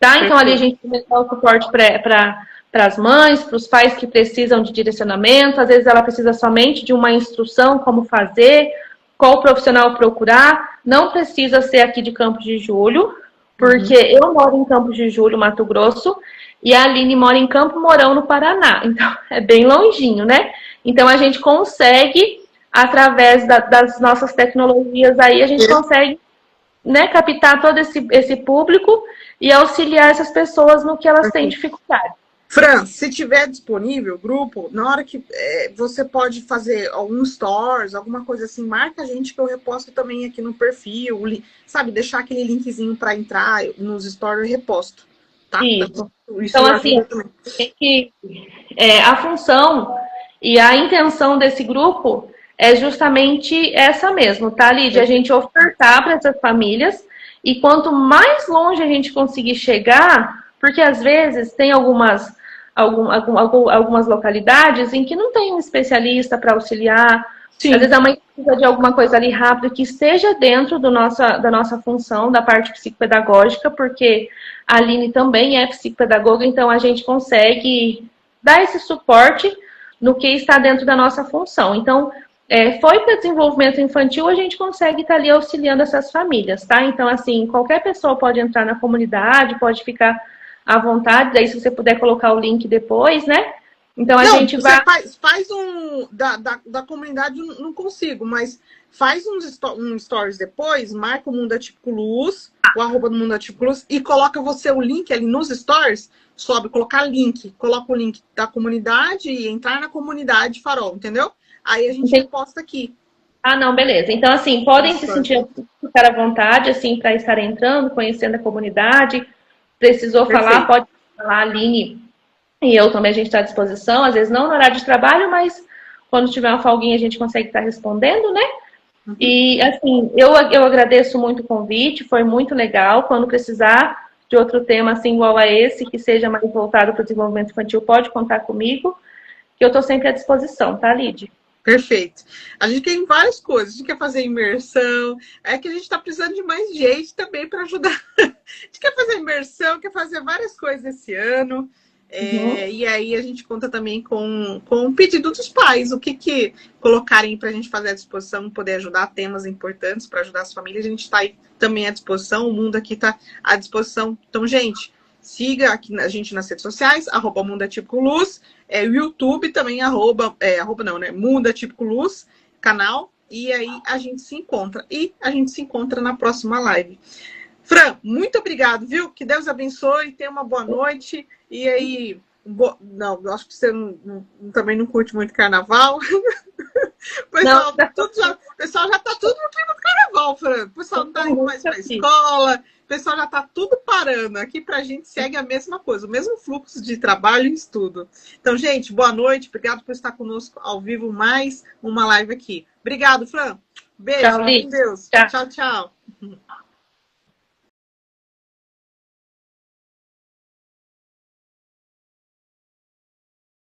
Tá? Então, ali a gente dá o suporte para as mães, para os pais que precisam de direcionamento, às vezes ela precisa somente de uma instrução, como fazer, qual profissional procurar, não precisa ser aqui de Campos de Julho, porque eu moro em Campos de Julho, Mato Grosso, e a Aline mora em Campo Mourão, no Paraná, então é bem longinho, né? Então a gente consegue, através das nossas tecnologias aí, a gente consegue, né, captar todo esse público e auxiliar essas pessoas no que elas têm dificuldade. Fran, se tiver disponível o grupo, na hora que você pode fazer algum stories, alguma coisa assim, marca a gente que eu reposto também aqui no perfil, sabe? Deixar aquele linkzinho para entrar nos stories eu reposto, tá? Isso. Então, assim, a função e a intenção desse grupo é justamente essa mesmo, tá, Lídia? A gente ofertar para essas famílias e quanto mais longe a gente conseguir chegar, porque às vezes tem algumas localidades em que não tem um especialista para auxiliar. Sim. Às vezes a mãe precisa de alguma coisa ali rápido que esteja dentro da nossa função, da parte psicopedagógica, porque a Aline também é psicopedagoga, então a gente consegue dar esse suporte no que está dentro da nossa função. Então, foi para desenvolvimento infantil, a gente consegue estar ali auxiliando essas famílias, tá? Então, assim, qualquer pessoa pode entrar na comunidade, pode ficar à vontade, daí se você puder colocar o link depois, né? Então a gente vai... Faz um... Da comunidade não consigo, mas faz um stories depois, marca o Mundo Atípico Luz, o @ do Mundo Atípico Luz, e coloca você o link ali nos stories, coloca o link da comunidade e entrar na comunidade Farol, entendeu? Aí a gente posta aqui. Ah, não, beleza. Então, assim, podem se sentir ficar à vontade, assim, para estar entrando, conhecendo a comunidade. Precisou falar, pode falar, a Aline e eu também, a gente está à disposição, às vezes não no horário de trabalho, mas quando tiver uma folguinha a gente consegue estar respondendo, né? E, assim, eu agradeço muito o convite, foi muito legal. Quando precisar de outro tema, assim, igual a esse, que seja mais voltado para o desenvolvimento infantil, pode contar comigo, que eu estou sempre à disposição, tá, Lídia? Perfeito. A gente tem várias coisas. A gente quer fazer imersão. É que a gente está precisando de mais gente também para ajudar. A gente quer fazer imersão, quer fazer várias coisas esse ano. E aí a gente conta também com o pedido dos pais. O que colocarem para a gente fazer à disposição, poder ajudar temas importantes para ajudar as famílias. A gente está aí também à disposição. O mundo aqui está à disposição. Então, gente, siga aqui a gente nas redes sociais, @Mundo Atípico Luz. O YouTube também, Mundo Atípico Luz, canal. E aí a gente se encontra. E a gente se encontra na próxima live. Fran, muito obrigado, viu? Que Deus abençoe, tenha uma boa noite. E aí, não, eu acho que você também não curte muito carnaval. O pessoal já tá tudo no clima do carnaval, Fran. O pessoal não tá indo mais pra escola. O pessoal já está tudo parando. Aqui para a gente segue a mesma coisa, o mesmo fluxo de trabalho e estudo. Então, gente, boa noite. Obrigado por estar conosco ao vivo. Mais uma live aqui. Obrigado, Fran. Beijo. Tchau, com Deus. Tchau, tchau.